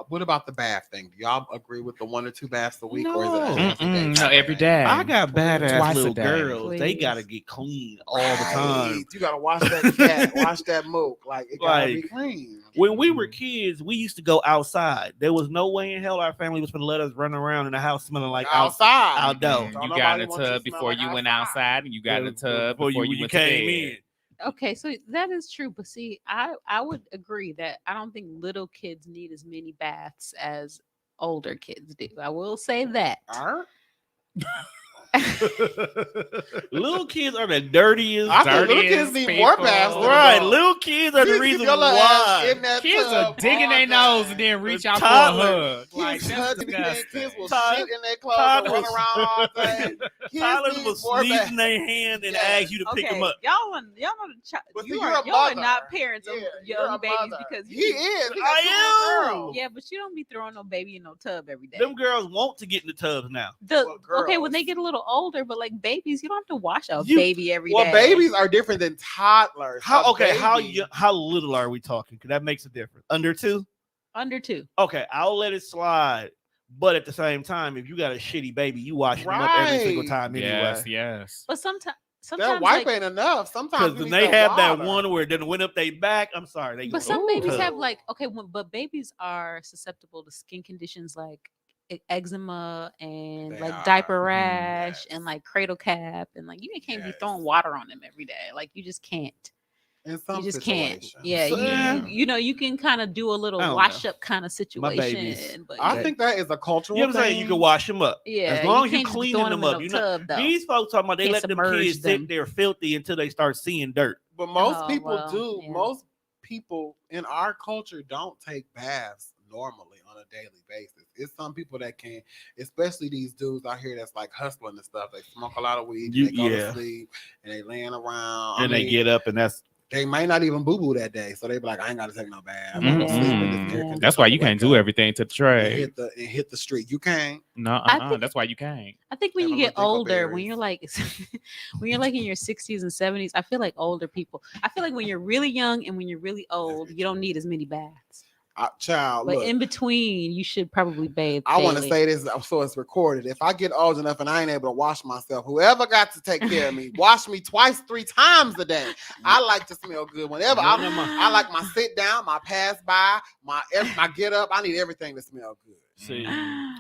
what about the bath thing? Do y'all agree with the 1 or 2 baths a week, or is it No. every day? No, every day. I got badass Twice a little day. girls. They Please. gotta get clean all the time. Right. You gotta wash that cat, wash that mook. Like it gotta be Like, clean. When we were kids, we used to go outside. There was no way in hell our family was going to let us run around in the house smelling like outside. outdoor. Don't You nobody got in the want you to tub smell before like you went outside. outside, and you got in the tub before you went came to bed. in. Okay, so that is true. But see, I would agree that I don't think little kids need as many baths as older kids do. I will say that. Alright. Little kids are the dirtiest. I think little Dirtiest kids need more people. baths. than Right, adults. little kids are the You reason keep your little ass why. in that Kids are tub digging all their day. nose and then reach out for a Toddlers. hug. Like, Kids, that's kids disgusting. will Todd- shit in their clothes and run Toddlers- around all day. Kids Toddlers need will more sneeze baths. in their hand and Yes. ask you to pick Okay, them up. y'all know the But you see, are you're a y'all are mother. not parents of Yeah, you're young a babies mother. because He is. He got I 2 am. little girls. yeah, but you don't be throwing no baby in no tub every day. Them girls want to get in the tubs now. Okay, when girls. they get a little older, but like babies, you don't have to wash a You- baby every day. Well, babies are different than toddlers. How A how baby- how little are we talking? Because that makes a difference. Under 2? Under 2. Okay, I'll let it slide. But at the same time, if you got a shitty baby, you washing them up every single Right. time anyway. Yes, yes. But sometimes That wipe like, ain't enough. Sometimes Because you when need they that have that water. one where it done went up their back, I'm sorry. They but go, some "Ooh, babies tub." have like but babies are susceptible to skin conditions like eczema and They like are. diaper rash Yes. and like cradle cap and like you can't be Yes. throwing water on them every day. Like you just can't. In some You just can't. situations. Yeah, So, yeah. you know you can kind of do a little I don't wash know. up kind of My babies. situation, but I you- think that is a cultural You know what I'm saying? thing. You can wash them up. yeah, as long as you can't just be cleaning throwing them in up. no You know, tub, though. these folks talking about they Can't let them submerge kids them. sit there filthy until they start seeing dirt. But most Oh, people well, do. yeah. Most people in our culture don't take baths normally on a daily basis. It's some people that can, especially these dudes out here that's like hustling and stuff. They smoke a lot of weed, You- they go yeah. to sleep, and they laying around. And they get up and that's they might not even boo boo that day, so they be like, I ain't got to take no bath. I'm Mhm. gonna sleep in this air Yeah. That's why you conditioner, can't wake do up, everything to the and trade. hit the street. You can't. No, I think- that's why you can't. I think when Have you a get little older, when dingleberries. you're like when you're like in your 60s and 70s, I feel like older people. I feel like when you're really young and when you're really old, you don't need as many baths. Child, But look. in between, you should probably bathe. I want to daily. say this so it's recorded. If I get old enough and I ain't able to wash myself, whoever got to take care of me, wash me twice, 3 times a day. I like to smell good. Whenever I like my sit down, my pass by, my get up. I need everything to smell good. see.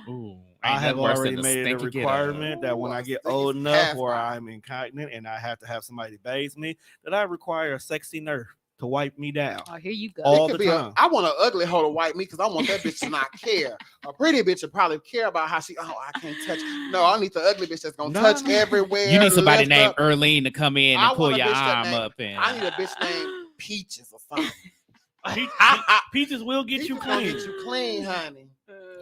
Ooh, I ain't have nothing worse already than the made it a stinky get up. requirement that when Ooh, I a get stinky old enough pass where by. I'm incontinent and I have to have somebody bathe me, that I require a sexy nurse to wipe me down. Oh, here you go. All It could the be time. I want an ugly hoe to wipe me because I want that bitch to not care. A pretty bitch would probably care about how she. Oh, I can't touch. No, I need the ugly bitch that's gonna No, touch no. everywhere. You need somebody lift named up. Erlene to come in I and pull want a your bitch that arm named- up and I need a bitch named Peaches or something. Peaches will get you Peaches gonna clean. Get you clean, honey.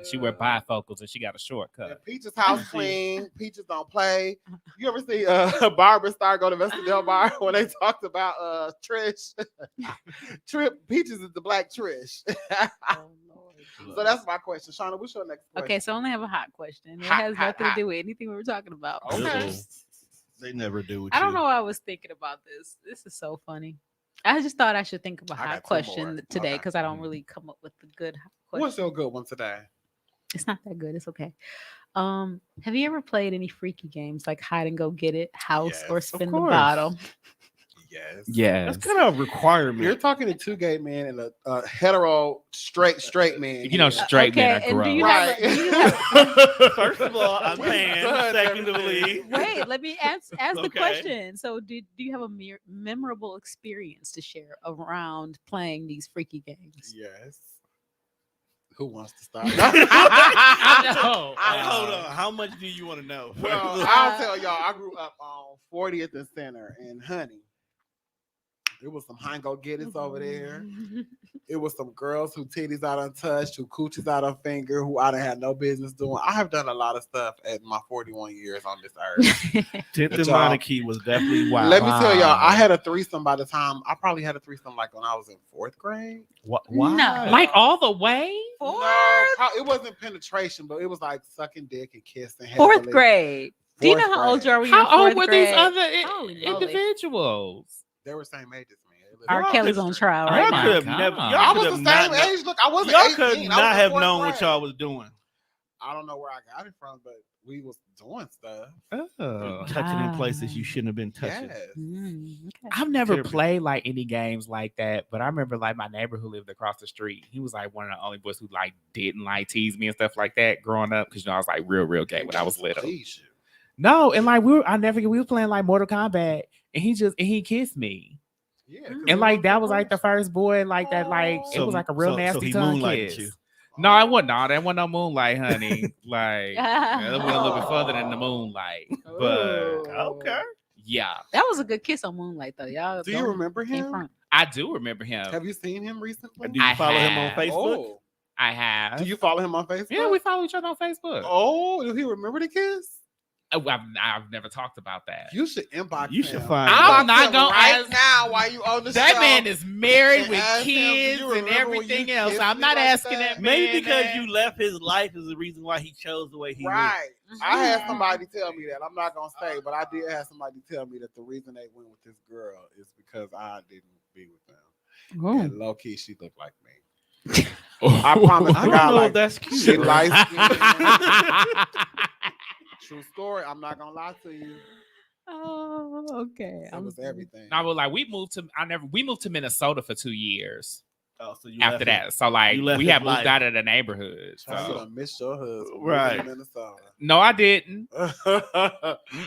she wear bifocals and she got a shortcut. And Peaches house clean. Peaches don't play. You ever see Barbara Star go to Vesta Del Bar when they talked about Trish? Peaches is the black Trish. Oh, Lord. So that's my question. Shauna, what's your next question? Okay, so I only have a hot question. It Hot, has hot, nothing hot. to do with anything we were talking about. Okay. Uh-oh. They never do with I don't you. know why I was thinking about this. This is so funny. I just thought I should think of a I hot got 2 question more. today Okay. because I don't really come up with the good hot What's question. your good one today? It's not that good. It's okay. Have you ever played any freaky games like hide and go get it, house, or Yes, of spin the course. bottle? Yes. Yes. That's kind of a requirement. You're talking to 2 gay men and a hetero straight man. You know, here. straight men Okay, are and do gross. you have Right. do you have First of all, I'm Go ahead, pan. Secondly, Wait, let me ask the Okay. question. So, do you have a memorable experience to share around playing these freaky games? Yes. Who wants to start? I know. Hold on. How much do you want to know? Well, I'll tell y'all. I grew up on 40th and Center, and honey, there was some Hango Gettys over there. It was some girls who titties out untouched, who coochies out on finger, who I done had no business doing. I have done a lot of stuff at my 41 years on this earth. 10th and Y'all- Monarchy was definitely wild. Let me tell y'all, I had a threesome by the time I probably had a threesome like when I was in 4th grade. Why? No. Like all the way? No, it wasn't penetration, but it was like sucking dick and kissing. Fourth heavily. grade. Do you know Fourth how old grade. you are when you're in How old fourth were these grade? other Holy moly. individuals? They were same age as me. They lived R. in Kelly's the on street. trial Oh right Y'all my now. could have God. never. I Y'all was could the have same not. age. Look, I wasn't Y'all 18. could I was not in have fourth known what grade. y'all was doing. I don't know where I got it from, but we was doing stuff. Touching in places you shouldn't have been touching. Yes. Okay. I've never Terrible. played like any games like that, but I remember like my neighbor who lived across the street. He was like one of the only boys who like didn't like tease me and stuff like that growing up because I was like real gay when I was little. Please you. No, and like we were playing like Mortal Kombat, and he kissed me, Yeah. 'cause and it like was that the was like the first boy like that like it So- was like a real so nasty he tongue moonlighted kiss. you. No, I wasn't. No, that wasn't no moonlight, honey. Like that went a little bit further than the moonlight, but Okay. yeah, That was a good kiss on Moonlight, though. Y'all Do you don't remember came him? from. I do remember him. Have you seen him recently? Do you I follow him on have. Facebook? Oh. I have. Do you follow him on Facebook? Yeah, we follow each other on Facebook. Oh, do he remember the kiss? I've never talked about that. You should inbox You him. should find I'm Inbox not him gonna right ask- now while you on the That show. man is married and with ask him, "Do kids you and remember when everything you else. kissed I'm me not like asking that?" that man. Maybe because that. you left his life is the reason why he chose the way he went. Right. I had somebody tell me that. I'm not gonna say, but I did have somebody tell me that the reason they went with this girl is because I didn't be with them. Oh. And low key, she looked like me. I promise I to don't God, know like if that's cute. she light skinned. True story. I'm not gonna lie to you. Oh, okay. That was everything. I was like, we moved to Minnesota for 2 years Oh, so you after left that. So like you left we his had moved life. out of the neighborhood. Child, you So. done missed your husband. Right. In Minnesota. No, I didn't.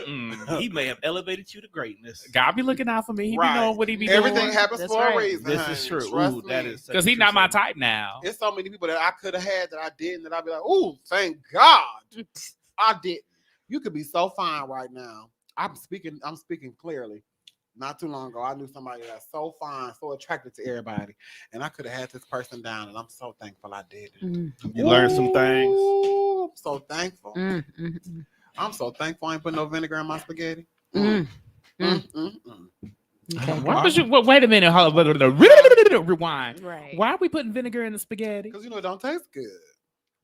him. He may have elevated you to greatness. God be looking out for me. He be Right. knowing what he be Everything doing. happens That's for right. a reason. This honey. is true. Trust Ooh, that me. is such Because a he's true not my statement. type now. It's so many people that I could have had that I didn't. That I'd be like, "Ooh, thank God, I didn't." You could be so fine right now. I'm speaking clearly. Not too long ago, I knew somebody that's so fine, so attracted to everybody, and I could have had this person down, and I'm so thankful I did it. You learned some things. Ooh, I'm so thankful. Mm. I'm so thankful I ain't put no vinegar in my spaghetti. Mm. Okay. Why was you? Wait a minute. Hold on. Rewind. Right. Why are we putting vinegar in the spaghetti? Because you know it don't taste good.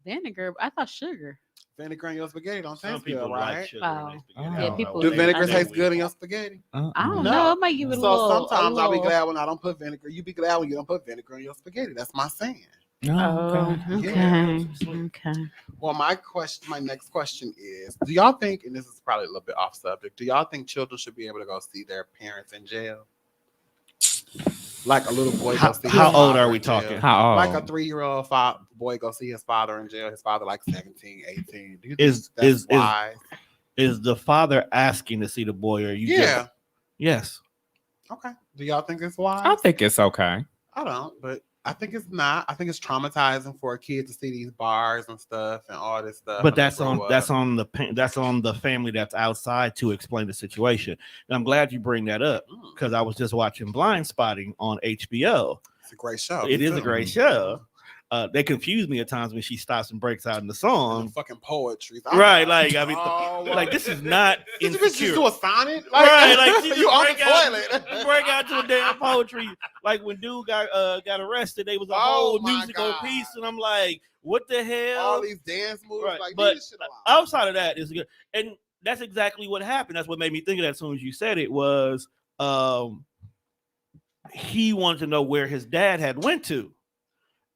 Vinegar. I thought sugar. Vinegar in your spaghetti don't Some taste people good, right? like sugar. Wow. in their spaghetti. Yeah, I don't people know Do what do. vinegar they taste do. good in your spaghetti? I don't No. know. It might give it a So little. sometimes I'll be little- glad when I don't put vinegar. You be glad when you don't put vinegar in your spaghetti. That's my saying. Oh, okay. Yeah. Okay. Well, my next question is: do y'all think, and this is probably a little bit off subject, do y'all think children should be able to go see their parents in jail? Like a little boy go see his How old father are we in jail. talking? How old? Like a 3-year-old boy go see his father in jail. His father like 17, 18. Do you think Is- that's is- wise? Is the father asking to see the boy, or you? Yeah. Just, yes. Okay. Do y'all think it's wise? I think it's okay. I don't, but I think it's not. I think it's traumatizing for a kid to see these bars and stuff and all this stuff. But and they that's on grow that's up. on the family that's outside to explain the situation. And I'm glad you bring that up because I was just watching Blind Spotting on HBO. It's a great show. It Me is a too. great show. They confuse me at times when she stops and breaks out in the And song. the fucking poetry. Right, like, I mean, oh, like this is not Did you just insecure. do a sonnet? Right, like she just you on the break out, toilet. break out to a damn poetry. Like when dude got arrested, they was a Oh whole my musical God. piece, and I'm like, what the hell? All these dance moves, Right, like but leave this shit alone. outside of that is good, and that's exactly what happened. That's what made me think of that as soon as you said it. Was he wanted to know where his dad had went to,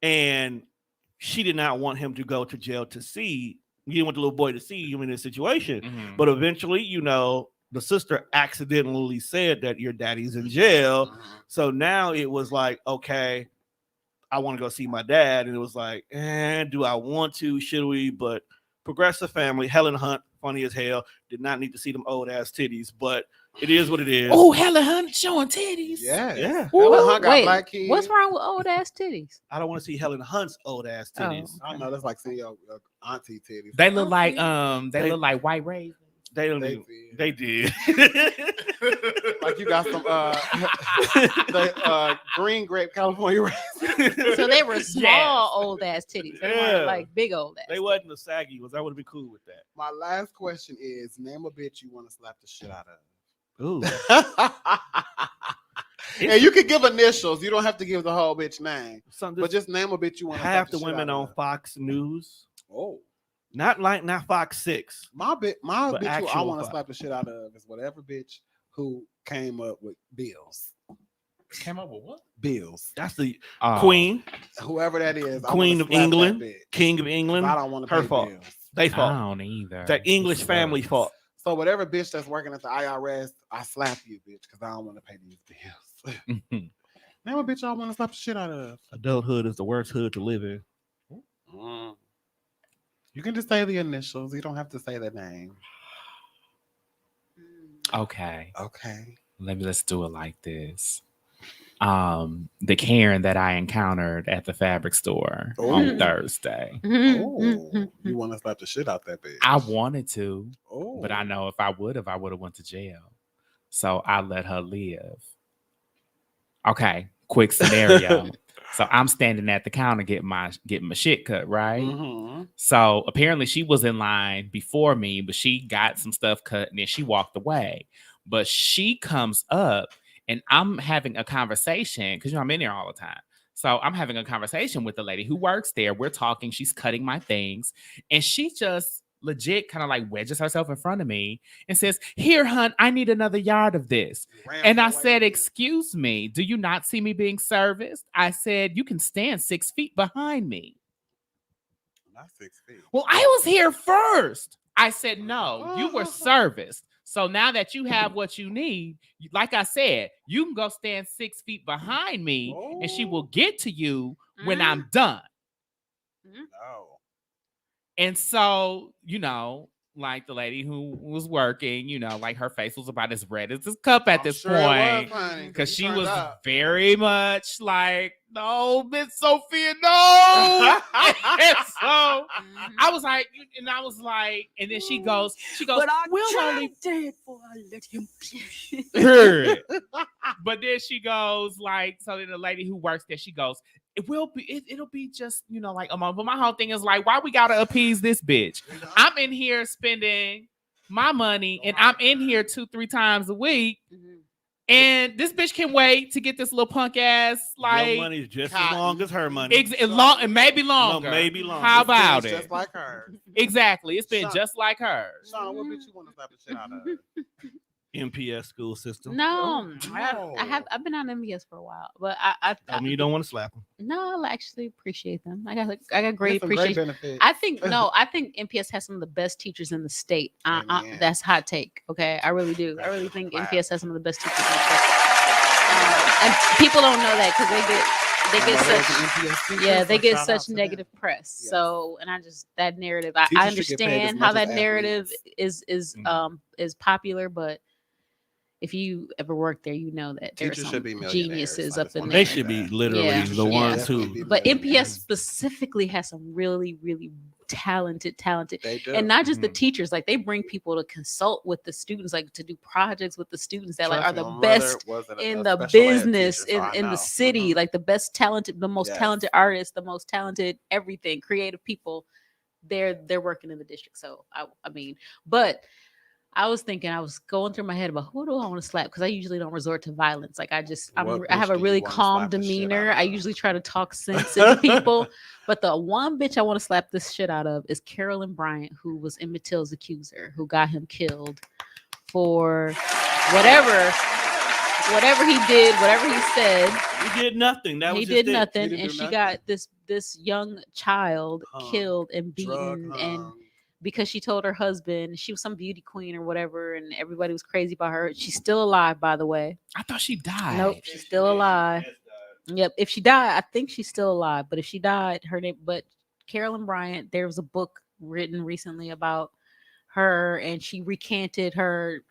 and she did not want him to go to jail to see. You didn't want the little boy to see him in this situation. Mhm. But eventually, you know, the sister accidentally said that your daddy's in jail. Mhm. So now it was like, okay, I want to go see my dad. And it was like, do I want to? Should we? But Progressive Family, Helen Hunt, funny as hell. Did not need to see them old ass titties, but it is what it is. Oh, Helen Hunt showing titties. Yeah. Yeah. Helen Hunt got Wait, black kids. what's wrong with old ass titties? I don't want to see Helen Hunt's old ass Oh. titties. I know that's like seeing your auntie titties. They look like They- look like white ravens. They don't. They Even, did. they did. Like you got some the green grape California raisins. So they were small old ass titties. They Yeah. weren't like big old ass. They wasn't the saggy ones. I would have been cool with that. My last question is: name a bitch you want to slap the shit out of. Ooh. And you can give initials. You don't have to give the whole bitch name, Something but just name a bitch you want to. half the women on Fox News. Oh, Not Fox 6. my But bitch who I actual want to Fox. slap the shit out of is whatever bitch who came up with bills. Came up with what? Bills. That's the Oh. Queen, Whoever that is. I Queen wanna of slap that England, bitch. King of England. I don't want to her pay fault. bills. They I fault. don't either. The English family Sucks. fault. So whatever bitch that's working at the IRS, I slap you, bitch, because I don't want to pay these bills. Name a bitch I want to slap the shit out of. Adulthood is the worst hood to live in. You can just say the initials. You don't have to say the name. Okay. Okay. Let's do it like this. The Karen that I encountered at the fabric store on Ooh. Thursday. Oh, you want to slap the shit out that bitch? I wanted to, Oh, but I know if I would have went to jail. So I let her live. Okay, quick scenario. So I'm standing at the counter getting my shit cut, right? Mhm. So apparently she was in line before me, but she got some stuff cut and then she walked away. But she comes up and I'm having a conversation because I'm in there all the time. So I'm having a conversation with the lady who works there. We're talking, she's cutting my things, and she just legit kind of like wedges herself in front of me and says, "Here, hun, I need another yard of this." Ram And I her said, way. "Excuse me, do you not see me being serviced?" I said, "You can stand 6 feet behind me." Not 6 feet. Well, I was here first. I said, "No, you were serviced. So now that you have what you need, like I said, you can go stand 6 feet behind me and she will get to you when I'm done." No. And so, like the lady who was working, like her face was about as red as this cup at I'm this sure it point. was, honey, Because you she turned was up. very much like, "No, Miss Sophia, no." And so I was like, and then she goes, "We'll only dead before I let him heard." But then she goes like, so then the lady who works there, she goes, it'll be just, like a month. But my whole thing is like, why we gotta appease this bitch? I'm in here spending my money and I'm in here 2-3 times a week. And this bitch can wait to get this little punk ass Your like money's just as cotton. long as her money. long and maybe longer. maybe longer. How This bitch about it? Just like her. Exactly. It's been Shauna- just like hers. Shauna, what bitch you want to slap the shit out of? MPS school system. No, Oh, I've been on MBS for a while, but I mean, you don't want to slap them. no, I actually appreciate them. I got great There's some great appreciation. benefits. I think MPS has some of the best teachers in the state. Amen. That's hot take. Okay, I really do. I really think Wow. MPS has some of the best teachers in the state. And people don't know that because they get such they get such negative press. Yes. So, and I just that narrative. I Teachers should get paid as understand how much as that narrative athletes. is popular, but if you ever work there, you know that there are Teachers some should be millionaires. geniuses I up just in wanna there. They say should be that. literally Yeah. the Yeah. ones Definitely who. be But MPS millionaires. specifically has some really, really talented, They do. and not just the Mhm. teachers. Like they bring people to consult with the students, like to do projects with the students that like Trust are me, the my mother best was a in the special ed business teacher, so I in the know. city, Mhm. like the best talented, the most Yes. talented artists, the most talented everything, creative people. They're working in the district. So I mean, but I was thinking, I was going through my head about who do I want to slap because I usually don't resort to violence. Like I What have bitch a do you really wanna calm slap the shit demeanor. out I of? usually try to talk sense into people. But the one bitch I want to slap this shit out of is Carolyn Bryant, who was Emmett Till's accuser, who got him killed for whatever he did, whatever he said. He did nothing. That He was did just it. nothing, He didn't and do she nothing. got this young child Hung, killed and Drug beaten, and hung. because she told her husband she was some beauty queen or whatever, and everybody was crazy about her. She's still alive, by the way. I thought she died. Nope, she's still alive. Yep. If she died, I think she's still alive. But if she died, her name. But Carolyn Bryant, there was a book written recently about her, and she recanted her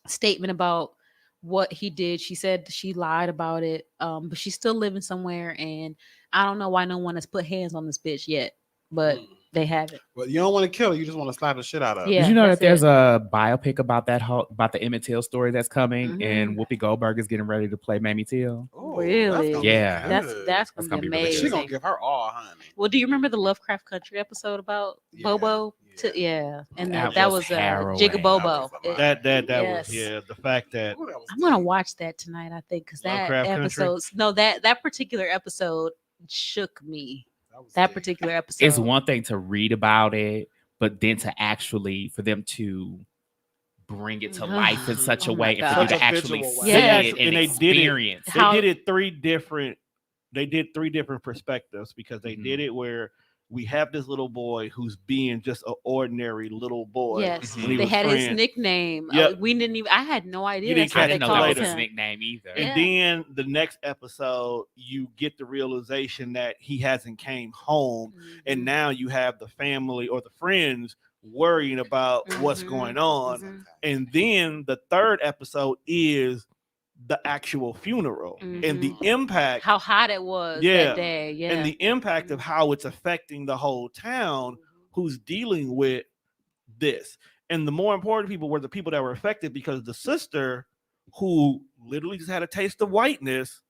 statement about what he did. She said she lied about it, but she's still living somewhere, and I don't know why no one has put hands on this bitch yet, but they haven't. Well, you don't want to kill her. You just want to slap the shit out of her. Yeah, Did you know that's that there's it. a biopic about about the Emmett Till story that's coming, Mhm. and Whoopi Goldberg is getting ready to play Mamie Till? Ooh, Really? gonna be Yeah. good. That's That's gonna be gonna be really amazing. She gonna give her all, honey. Well, do you remember the Lovecraft Country episode about Yeah, Bobo? yeah. Yeah, and That that was was harrowing. Jigga Bobo. That was a lot. That Yes. was the fact that Ooh, that was I'm gonna deep. watch that tonight. I think because that Lovecraft Country? episode, no, that particular episode shook me. was That deep. particular episode. It's one thing to read about it, but then to actually for them to bring it to life in such Oh a my way, and for you God. to Such a actually visual see way. Yes. it and And they did it. experience it. How- they did it they did three different perspectives, because they Mhm. did it where we have this little boy who's being just an ordinary little boy. Yes, when he they was had his friends. nickname. Yep. We didn't even. I had no idea. You That's didn't what I they didn't know that was called his him. nickname either. And Yeah. then the next episode, you get the realization that he hasn't came home, and Mhm. now you have the family or the friends worrying about what's Mhm. going on. Mhm. And then the third episode is the actual funeral and the impact How hot it was Yeah. that day. Yeah. and the impact of how it's affecting the whole town who's dealing with this. And the more important people were the people that were affected, because the sister, who literally just had a taste of whiteness,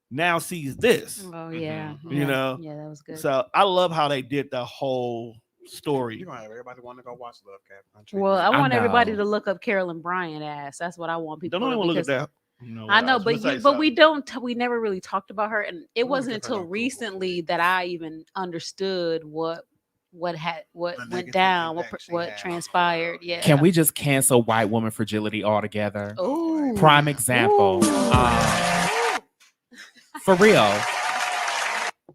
now sees this. Oh yeah. Mhm. You yeah. know? Yeah, that was good. So I love how they did the whole story. You're gonna have everybody want to go watch Lovecraft Country. Well, I want everybody know. to look up Carolyn Bryant ass. That's what I want people Don't to even look at because that. No, I know, was but gonna say but we something. don't. We never really talked about her, and it I'm gonna wasn't give her until no Google, recently please. that I even understood what The went negative down, impact she what had on the transpired. world. Yeah. Can we just cancel white woman fragility altogether? Ooh. Prime example. For real.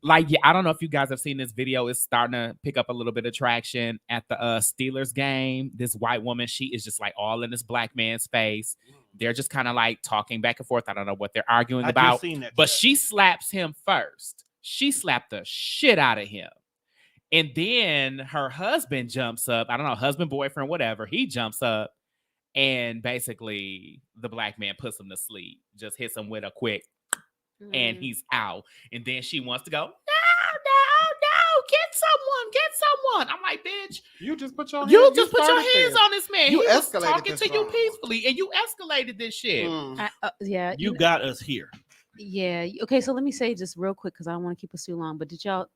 Like, yeah, I don't know if you guys have seen this video. It's starting to pick up a little bit of traction at the Steelers game. This white woman, she is just like all in this black man's face. They're just kind of like talking back and forth. I don't know what they're arguing I about. just seen that. But she slaps him first. She slapped the shit out of him. And then her husband jumps up. I don't know, husband, boyfriend, whatever. He jumps up and basically the black man puts him to sleep. Just hits him with a quick and he's out. And then she wants to go, no, get someone. I'm like, bitch, You just put your you just put your started hands this. on this man. You He was escalated talking this to you drama. peacefully and you escalated this shit. Mm. Yeah. You got us here. Yeah. Okay. So let me say just real quick because I don't want to keep us too long. But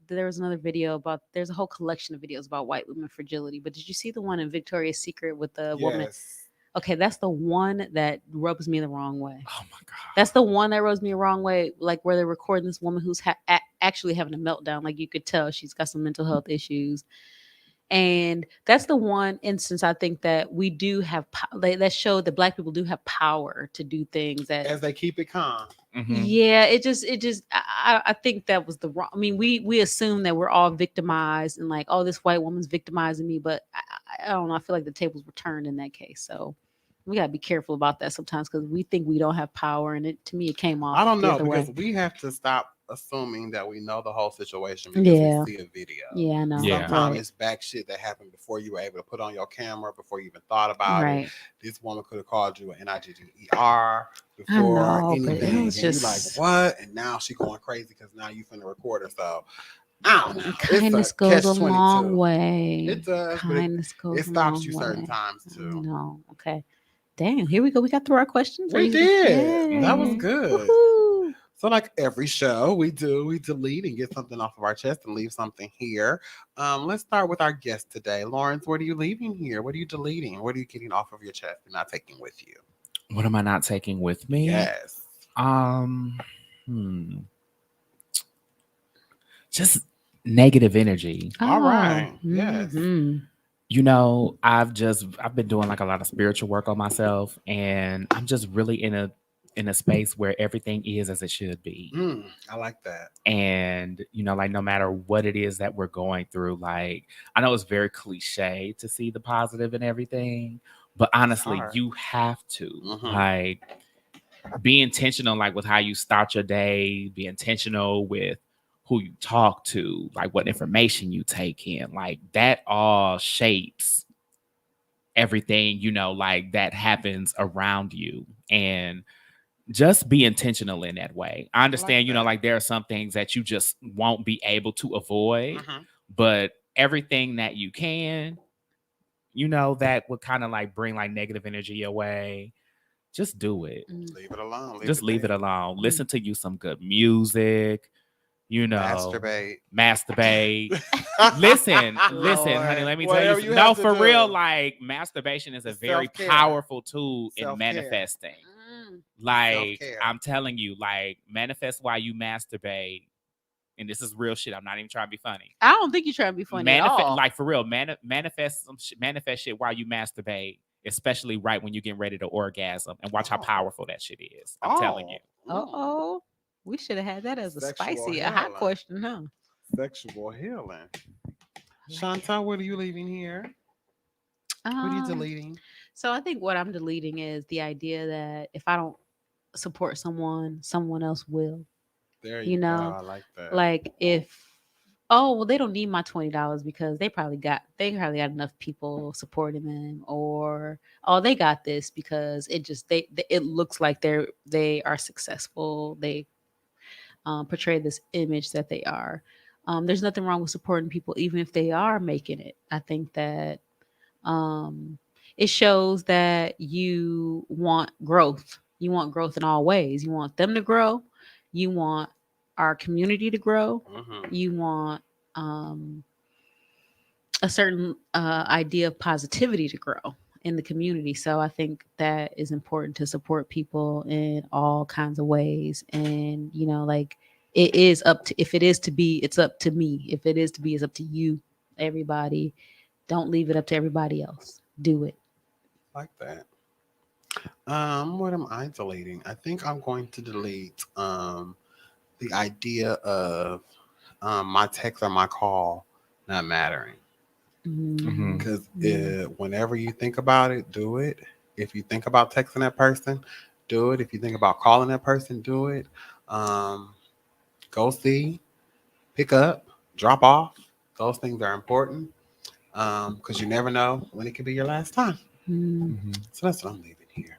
there was another video about. There's a whole collection of videos about white women fragility. But did you see the one in Victoria's Secret with the woman? Yes. Okay, that's the one that rubs me the wrong way. Oh my God. That's the one that rubs me the wrong way. Like where they're recording this woman who's actually having a meltdown. Like you could tell she's got some mental health issues. And that's the one instance I think that we do have that showed that Black people do have power to do things that As they keep it calm. Mhm. yeah, it just I think that was the wrong. I mean, we assume that we're all victimized and like, oh, this white woman's victimizing me, but I don't know. I feel like the tables were turned in that case. So we gotta be careful about that sometimes because we think we don't have power, and it to me it came off. I don't the know other because way. we have to stop assuming that we know the whole situation because Yeah. we see a video. Yeah, I know. Yeah. Sometimes Right. it's back shit that happened before you were able to put on your camera, before you even thought about it. Right. This woman could have called you an NIGGER I before know, but it anything. was And you just- like, what? And now she going crazy because now you finna record her. So I don't know. It's Kindness a goes a catch-22. long way. It does, but it Kindness goes it a stops long you certain way. times I too. know. Okay. Damn. Here we go. We got through our questions. Are We you- did. That was Yay. good. Woohoo. So like every show we delete and get something off of our chest and leave something here. Let's start with our guest today. Lawrence, what are you leaving here? What are you deleting? What are you getting off of your chest and not taking with you? What am I not taking with me? Yes. Just negative energy. All right. Yes. Mhm. You know, I've been doing like a lot of spiritual work on myself, and I'm just really in a space where everything is as it should be. I like that. And you know, like no matter what it is that we're going through, like I know it's very cliche to see the positive in everything, but honestly, hard. you have to Mhm. like be intentional, like with how you start your day, be intentional with who you talk to, like what information you take in, like that all shapes everything, you know, like that happens around you, and just be intentional in that way. I understand, you know, that. like there are some things that you just won't be able to avoid, Mhm. but everything that you can, you know, that would kind of like bring like negative energy your way, just do it. Leave it alone. Just leave it be. alone. Listen to you some good music, you know, masturbate. Listen, honey, let me tell Whatever you. you No, have to for real, do. like masturbation is a very Self-care. powerful tool in Self-care. manifesting. Mm. Like, Self-care. I'm telling you, like, manifest while you masturbate. And this is real shit. I'm not even trying to be funny. I don't think you're trying to be funny at all. Like, for real, manifest shit while you masturbate, especially right when you're getting ready to orgasm, and watch how powerful that shit is. I'm telling you. Uh-oh. We should have had that as a Sexual a hot healing. question, huh? Sexual healing. Chantal, what are you leaving here? What are you deleting? So I think what I'm deleting is the idea that if I don't support someone else will. There You you know, go. I like that. Like if they don't need my $20 because they probably got enough people supporting them, or they got this because it looks like they are successful. They portray this image that they are. There's nothing wrong with supporting people even if they are making it. I think that it shows that you want growth. You want growth in all ways. You want them to grow. You want our community to grow. Mhm. You want a certain idea of positivity to grow in the community. So I think that is important to support people in all kinds of ways. And, you know, like it is up to, if it is to be, it's up to me. If it is to be, it's up to you, everybody. Don't leave it up to everybody else. Do it. Like that. What am I deleting? I think I'm going to delete the idea of my text or my call not mattering. Mhm. Because whenever you think about it, do it. If you think about texting that person, do it. If you think about calling that person, do it. Go see, pick up, drop off. Those things are important because you never know when it could be your last time. So that's what I'm leaving here.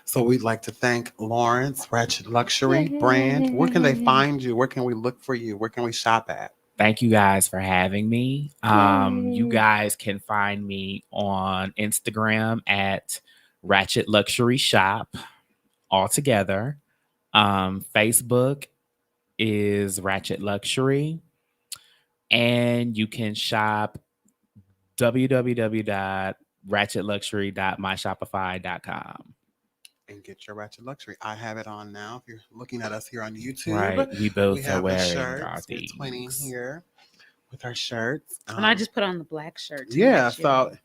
So we'd like to thank Lawrence, Ratchet Luxury brand. Where can they find you? Where can we look for you? Where can we shop at? Thank you guys for having me. You guys can find me on Instagram at Ratchet Luxury Shop all together. Facebook is Ratchet Luxury. And you can shop www.ratchetluxury.myshopify.com. And get your Ratchet Luxury. I have it on now. If you're looking at us here on YouTube, Right. We both are have the wearing our shirts. We're things. twinning here with our shirts. And I just put on the black shirt. Yeah, so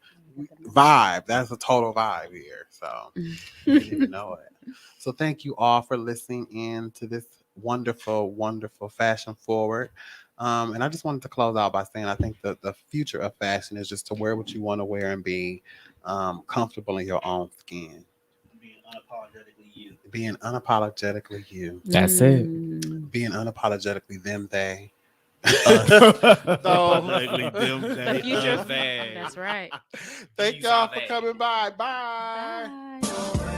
vibe. That's a total vibe here. So you didn't even know it. So thank you all for listening in to this wonderful, wonderful Fashion Forward. And I just wanted to close out by saying I think the future of fashion is just to wear what you want to wear and be comfortable in your own skin. Being unapologetically you. Being unapologetically you. That's it. Being unapologetically them, they. Unapologetically them, The future. they. That's right. Thank You y'all saw for that. coming by. Bye. Bye.